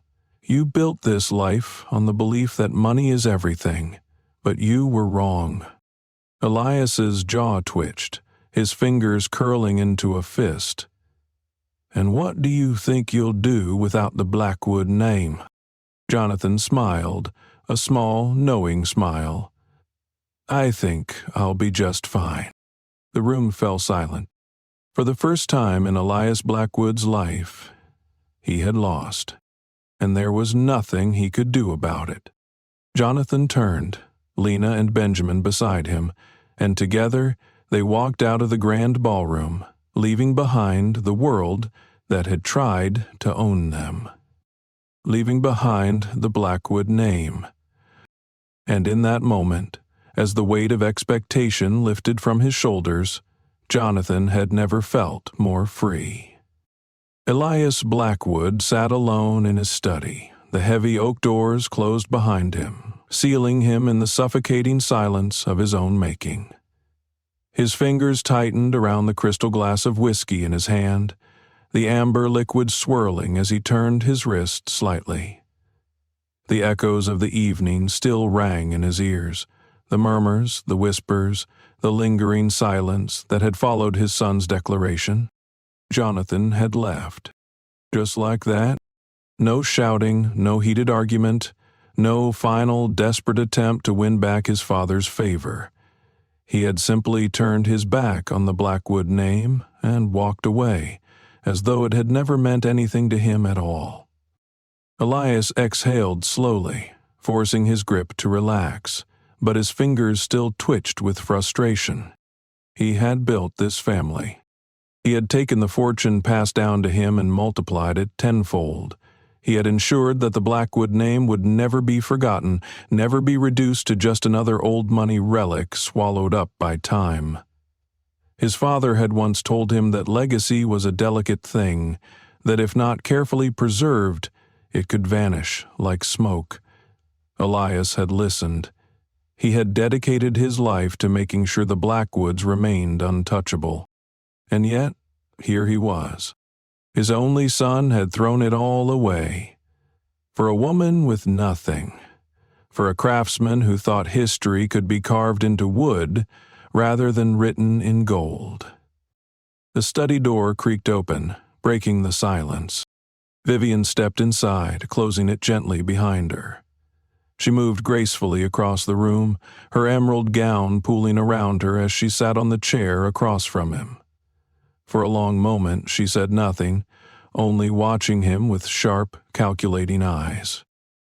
"You built this life on the belief that money is everything, but you were wrong." Elias's jaw twitched, his fingers curling into a fist. "And what do you think you'll do without the Blackwood name?" Jonathan smiled, a small, knowing smile. "I think I'll be just fine." The room fell silent. For the first time in Elias Blackwood's life, he had lost, and there was nothing he could do about it. Jonathan turned, Lena and Benjamin beside him, and together they walked out of the grand ballroom, leaving behind the world that had tried to own them. Leaving behind the Blackwood name. And in that moment, as the weight of expectation lifted from his shoulders, Jonathan had never felt more free. Elias Blackwood sat alone in his study, the heavy oak doors closed behind him, sealing him in the suffocating silence of his own making. His fingers tightened around the crystal glass of whiskey in his hand, the amber liquid swirling as he turned his wrist slightly. The echoes of the evening still rang in his ears, the murmurs, the whispers, the lingering silence that had followed his son's declaration. Jonathan had left. Just like that. No shouting, no heated argument, No final, desperate attempt to win back his father's favor. He had simply turned his back on the Blackwood name and walked away, as though it had never meant anything to him at all. Elias exhaled slowly, forcing his grip to relax, but his fingers still twitched with frustration. He had built this family. He had taken the fortune passed down to him and multiplied it tenfold. He had ensured that the Blackwood name would never be forgotten, never be reduced to just another old money relic swallowed up by time. His father had once told him that legacy was a delicate thing, that if not carefully preserved, it could vanish like smoke. Elias had listened. He had dedicated his life to making sure the Blackwoods remained untouchable. And yet, here he was. His only son had thrown it all away. For a woman with nothing. For a craftsman who thought history could be carved into wood rather than written in gold. The study door creaked open, breaking the silence. Vivian stepped inside, closing it gently behind her. She moved gracefully across the room, her emerald gown pooling around her as she sat on the chair across from him. For a long moment she said nothing, only watching him with sharp, calculating eyes.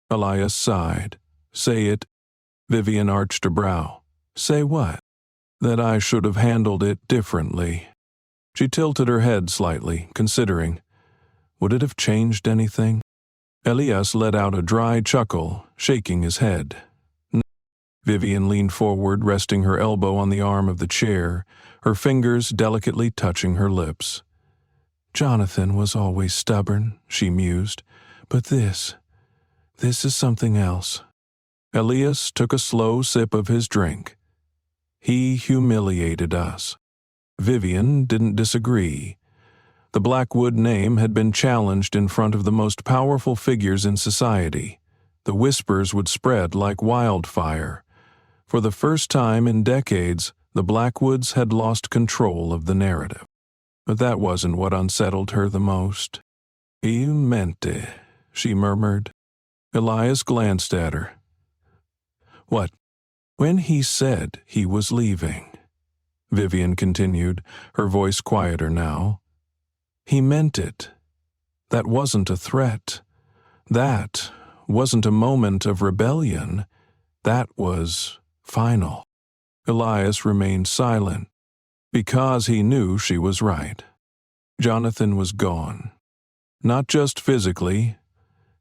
Elias sighed. "Say it." Vivian arched a brow. "Say what?" "That I should have handled it differently." She tilted her head slightly, considering. Would it have changed anything? Elias let out a dry chuckle, shaking his head. Vivian leaned forward, resting her elbow on the arm of the chair, her fingers delicately touching her lips. "Jonathan was always stubborn," she mused, "but this is something else." Elias took a slow sip of his drink. "He humiliated us." Vivian didn't disagree. The Blackwood name had been challenged in front of the most powerful figures in society. The whispers would spread like wildfire. For the first time in decades, the Blackwoods had lost control of the narrative. But that wasn't what unsettled her the most. "He meant it," she murmured. Elias glanced at her. "What?" "When he said he was leaving," Vivian continued, her voice quieter now. "He meant it. That wasn't a threat. That wasn't a moment of rebellion. That was final." Elias remained silent, because he knew she was right. Jonathan was gone. Not just physically,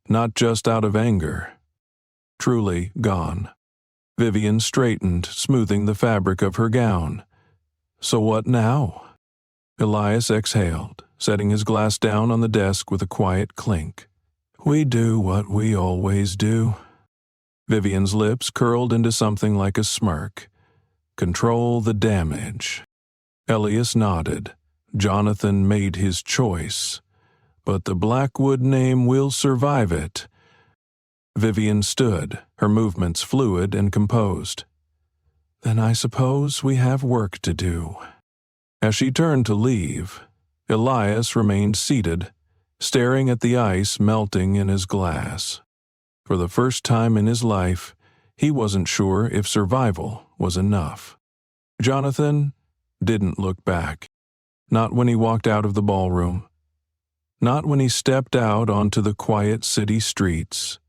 not just out of anger. Truly gone. Vivian straightened, smoothing the fabric of her gown. "So what now?" Elias exhaled, setting his glass down on the desk with a quiet clink. "We do what we always do." Vivian's lips curled into something like a smirk. "Control the damage." Elias nodded. "Jonathan made his choice. But the Blackwood name will survive it." Vivian stood, her movements fluid and composed. "Then I suppose we have work to do." As she turned to leave, Elias remained seated, staring at the ice melting in his glass. For the first time in his life, he wasn't sure if survival was enough. Jonathan didn't look back. Not when he walked out of the ballroom. Not when he stepped out onto the quiet city streets,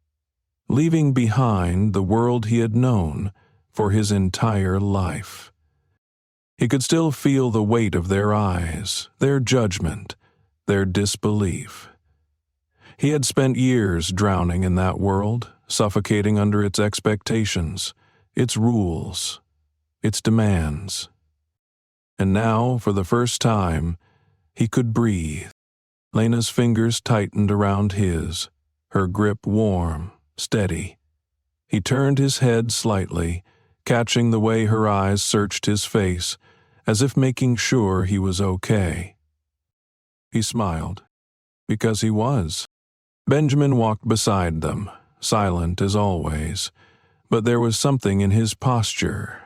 leaving behind the world he had known for his entire life. He could still feel the weight of their eyes, their judgment, their disbelief. He had spent years drowning in that world, suffocating under its expectations, its rules, its demands. And now, for the first time, he could breathe. Lena's fingers tightened around his, her grip warm, steady. He turned his head slightly, catching the way her eyes searched his face, as if making sure he was okay. He smiled, because he was. Benjamin walked beside them, silent as always, but there was something in his posture,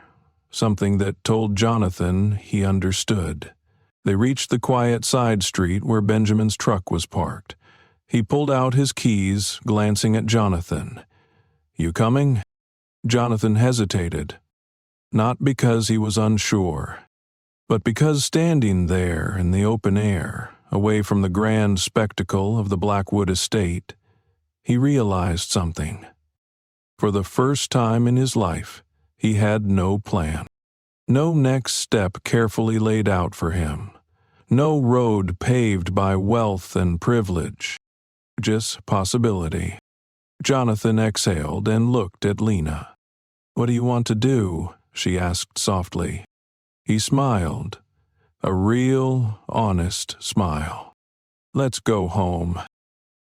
something that told Jonathan he understood. They reached the quiet side street where Benjamin's truck was parked. He pulled out his keys, glancing at Jonathan. "You coming?" Jonathan hesitated, not because he was unsure, but because standing there in the open air, away from the grand spectacle of the Blackwood estate, he realized something. For the first time in his life, he had no plan. No next step carefully laid out for him. No road paved by wealth and privilege. Just possibility. Jonathan exhaled and looked at Lena. "What do you want to do?" she asked softly. He smiled. A real, honest smile. "Let's go home."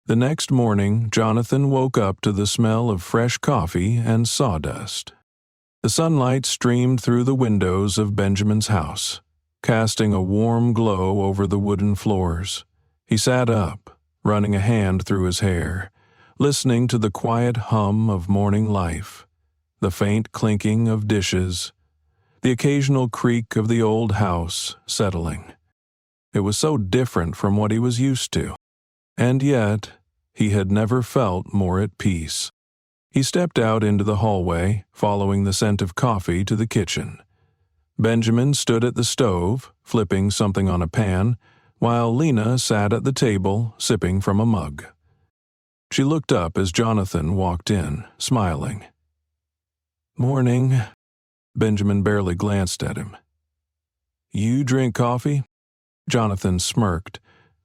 The next morning, Jonathan woke up to the smell of fresh coffee and sawdust. The sunlight streamed through the windows of Benjamin's house, casting a warm glow over the wooden floors. He sat up, running a hand through his hair, listening to the quiet hum of morning life, the faint clinking of dishes, the occasional creak of the old house settling. It was so different from what he was used to, and yet he had never felt more at peace. He stepped out into the hallway, following the scent of coffee to the kitchen. Benjamin stood at the stove, flipping something on a pan, while Lena sat at the table, sipping from a mug. She looked up as Jonathan walked in, smiling. "Morning." Benjamin barely glanced at him. "You drink coffee?" Jonathan smirked.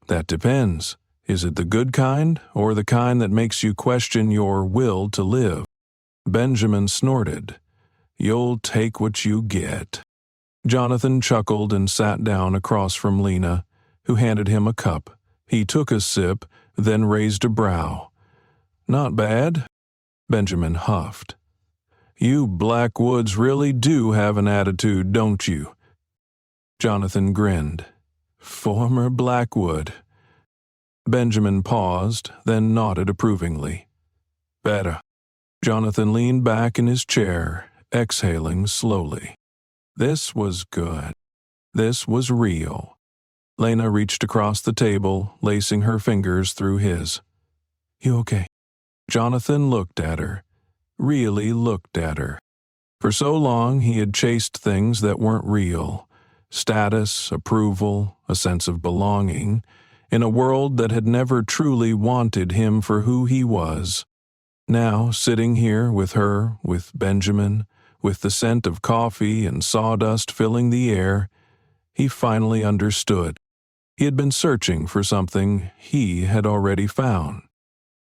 "That depends. Is it the good kind, or the kind that makes you question your will to live?" Benjamin snorted. "You'll take what you get." Jonathan chuckled and sat down across from Lena, who handed him a cup. He took a sip, then raised a brow. "Not bad." Benjamin huffed. "You Blackwoods really do have an attitude, don't you?" Jonathan grinned. "Former Blackwood." Benjamin paused, then nodded approvingly. "Better." Jonathan leaned back in his chair, exhaling slowly. This was good. This was real. Lena reached across the table, lacing her fingers through his. "You okay?" Jonathan looked at her. Really looked at her. For so long he had chased things that weren't real. Status, approval, a sense of belonging, in a world that had never truly wanted him for who he was. Now, sitting here with her, with Benjamin, with the scent of coffee and sawdust filling the air, he finally understood. He had been searching for something he had already found.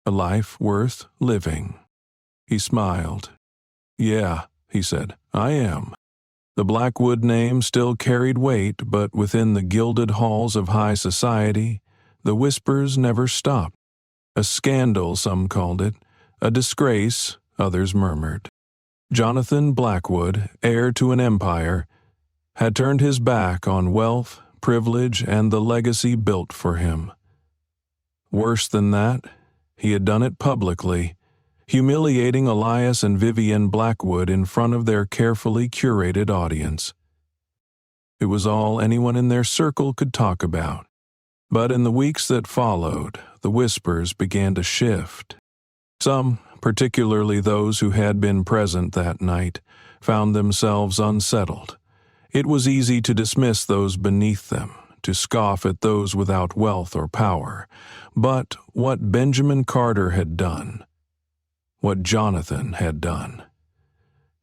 A life worth living. He smiled. "Yeah," he said, "I am." The Blackwood name still carried weight, but within the gilded halls of high society, the whispers never stopped. A scandal, some called it. A disgrace, others murmured. Jonathan Blackwood, heir to an empire, had turned his back on wealth, privilege, and the legacy built for him. Worse than that, he had done it publicly, humiliating Elias and Vivian Blackwood in front of their carefully curated audience. It was all anyone in their circle could talk about. But in the weeks that followed, the whispers began to shift. Some, particularly those who had been present that night, found themselves unsettled. It was easy to dismiss those beneath them, to scoff at those without wealth or power. But what Benjamin Carter had done, what Jonathan had done,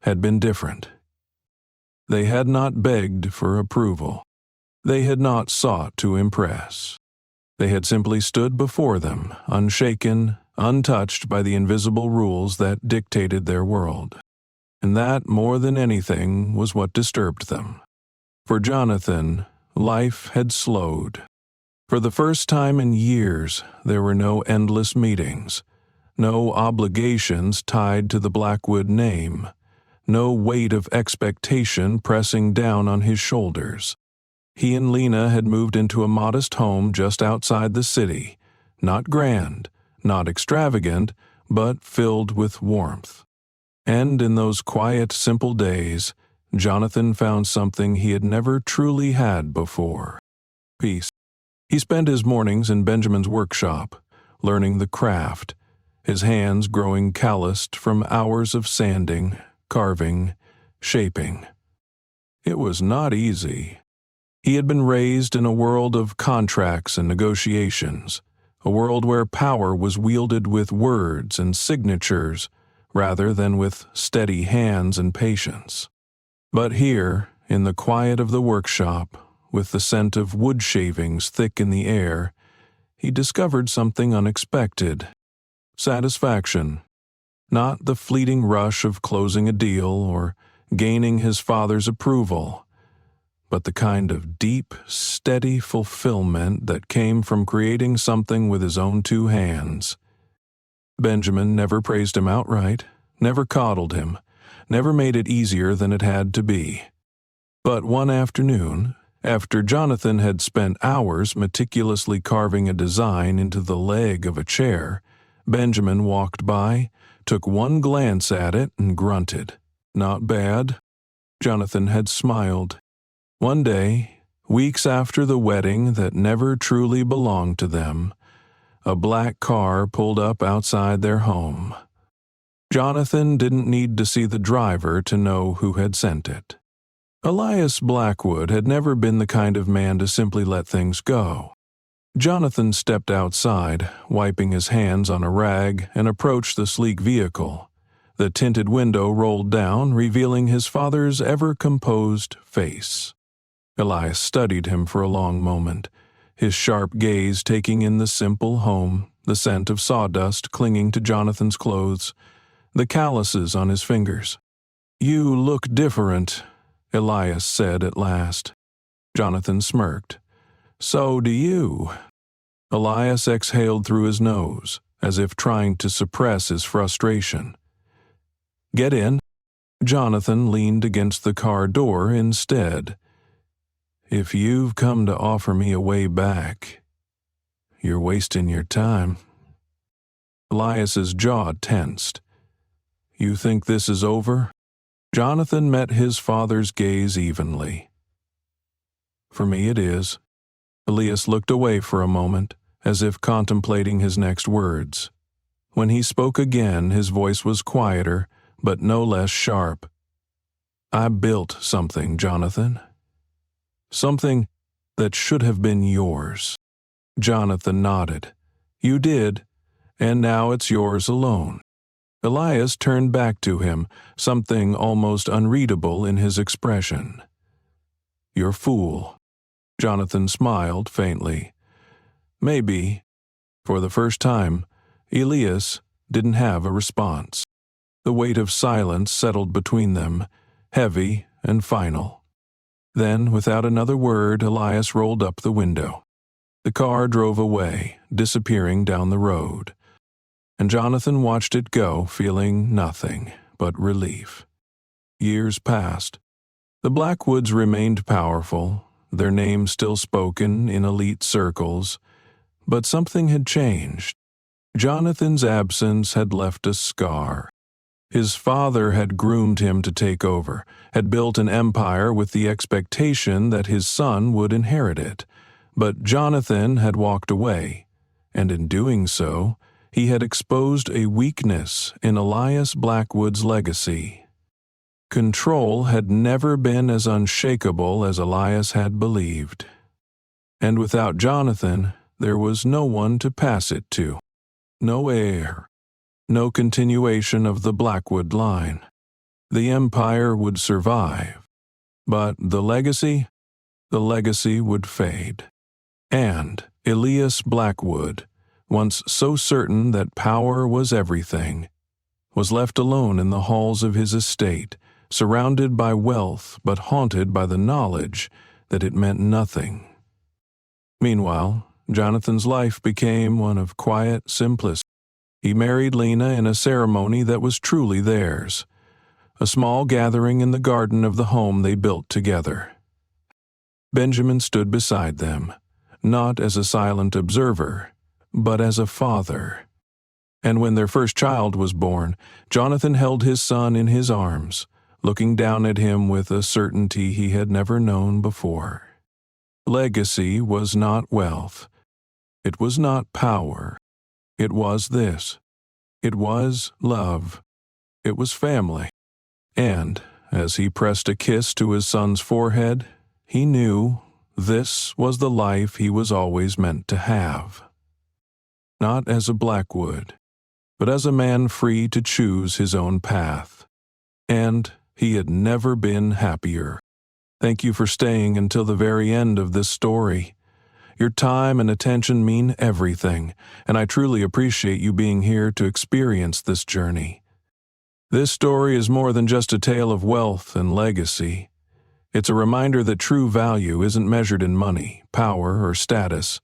had been different. They had not begged for approval. They had not sought to impress. They had simply stood before them, unshaken, untouched by the invisible rules that dictated their world. And that, more than anything, was what disturbed them. For Jonathan, life had slowed. For the first time in years, there were no endless meetings, no obligations tied to the Blackwood name, no weight of expectation pressing down on his shoulders. He and Lena had moved into a modest home just outside the city, not grand, not extravagant, but filled with warmth. And in those quiet, simple days, Jonathan found something he had never truly had before: peace. He spent his mornings in Benjamin's workshop, learning the craft, his hands growing calloused from hours of sanding, carving, shaping. It was not easy. He had been raised in a world of contracts and negotiations, a world where power was wielded with words and signatures rather than with steady hands and patience. But here, in the quiet of the workshop, with the scent of wood shavings thick in the air, he discovered something unexpected. Satisfaction. Not the fleeting rush of closing a deal or gaining his father's approval, but the kind of deep, steady fulfillment that came from creating something with his own two hands. Benjamin never praised him outright, never coddled him, never made it easier than it had to be. But one afternoon, after Jonathan had spent hours meticulously carving a design into the leg of a chair, Benjamin walked by, took one glance at it, and grunted. Not bad. Jonathan had smiled. One day, weeks after the wedding that never truly belonged to them, a black car pulled up outside their home. Jonathan didn't need to see the driver to know who had sent it. Elias Blackwood had never been the kind of man to simply let things go. Jonathan stepped outside, wiping his hands on a rag, and approached the sleek vehicle. The tinted window rolled down, revealing his father's ever-composed face. Elias studied him for a long moment, his sharp gaze taking in the simple home, the scent of sawdust clinging to Jonathan's clothes, the calluses on his fingers. "You look different," Elias said at last. Jonathan smirked. "So do you." Elias exhaled through his nose, as if trying to suppress his frustration. "Get in." Jonathan leaned against the car door instead. "If you've come to offer me a way back, you're wasting your time." Elias's jaw tensed. "You think this is over?" Jonathan met his father's gaze evenly. "For me it is." Elias looked away for a moment, as if contemplating his next words. When he spoke again, his voice was quieter, but no less sharp. "I built something, Jonathan. Something that should have been yours." Jonathan nodded. "You did, and now it's yours alone." Elias turned back to him, something almost unreadable in his expression. "You're a fool." Jonathan smiled faintly. Maybe. For the first time, Elias didn't have a response. The weight of silence settled between them, heavy and final. Then, without another word, Elias rolled up the window. The car drove away, disappearing down the road, and Jonathan watched it go, feeling nothing but relief. Years passed. The Blackwoods remained powerful, their name still spoken in elite circles, but something had changed. Jonathan's absence had left a scar. His father had groomed him to take over, had built an empire with the expectation that his son would inherit it. But Jonathan had walked away, and in doing so, he had exposed a weakness in Elias Blackwood's legacy. Control had never been as unshakable as Elias had believed. And without Jonathan, there was no one to pass it to. No heir. No continuation of the Blackwood line. The empire would survive. But the legacy would fade. And Elias Blackwood, once so certain that power was everything, was left alone in the halls of his estate, surrounded by wealth but haunted by the knowledge that it meant nothing. Meanwhile, Jonathan's life became one of quiet simplicity. He married Lena in a ceremony that was truly theirs, a small gathering in the garden of the home they built together. Benjamin stood beside them, not as a silent observer, but as a father. And when their first child was born, Jonathan held his son in his arms, looking down at him with a certainty he had never known before. Legacy was not wealth. It was not power. It was this: It was love. It was family. And, as he pressed a kiss to his son's forehead, he knew this was the life he was always meant to have. Not as a Blackwood, but as a man free to choose his own path. And he had never been happier. Thank you for staying until the very end of this story. Your time and attention mean everything, and I truly appreciate you being here to experience this journey. This story is more than just a tale of wealth and legacy. It's a reminder that true value isn't measured in money, power, or status.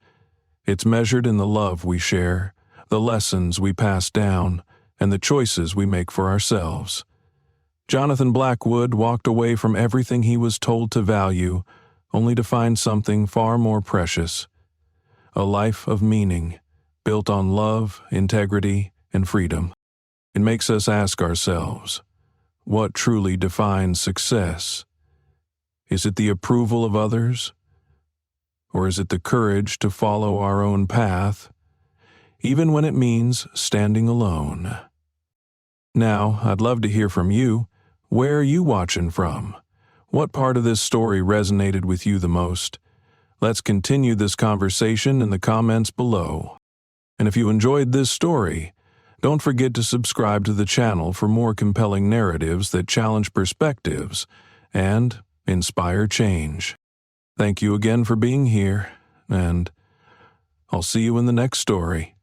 It's measured in the love we share, the lessons we pass down, and the choices we make for ourselves. Jonathan Blackwood walked away from everything he was told to value, only to find something far more precious. A life of meaning, built on love, integrity, and freedom. It makes us ask ourselves, what truly defines success? Is it the approval of others? Or is it the courage to follow our own path, even when it means standing alone? Now, I'd love to hear from you. Where are you watching from? What part of this story resonated with you the most? Let's continue this conversation in the comments below. And if you enjoyed this story, don't forget to subscribe to the channel for more compelling narratives that challenge perspectives and inspire change. Thank you again for being here, and I'll see you in the next story.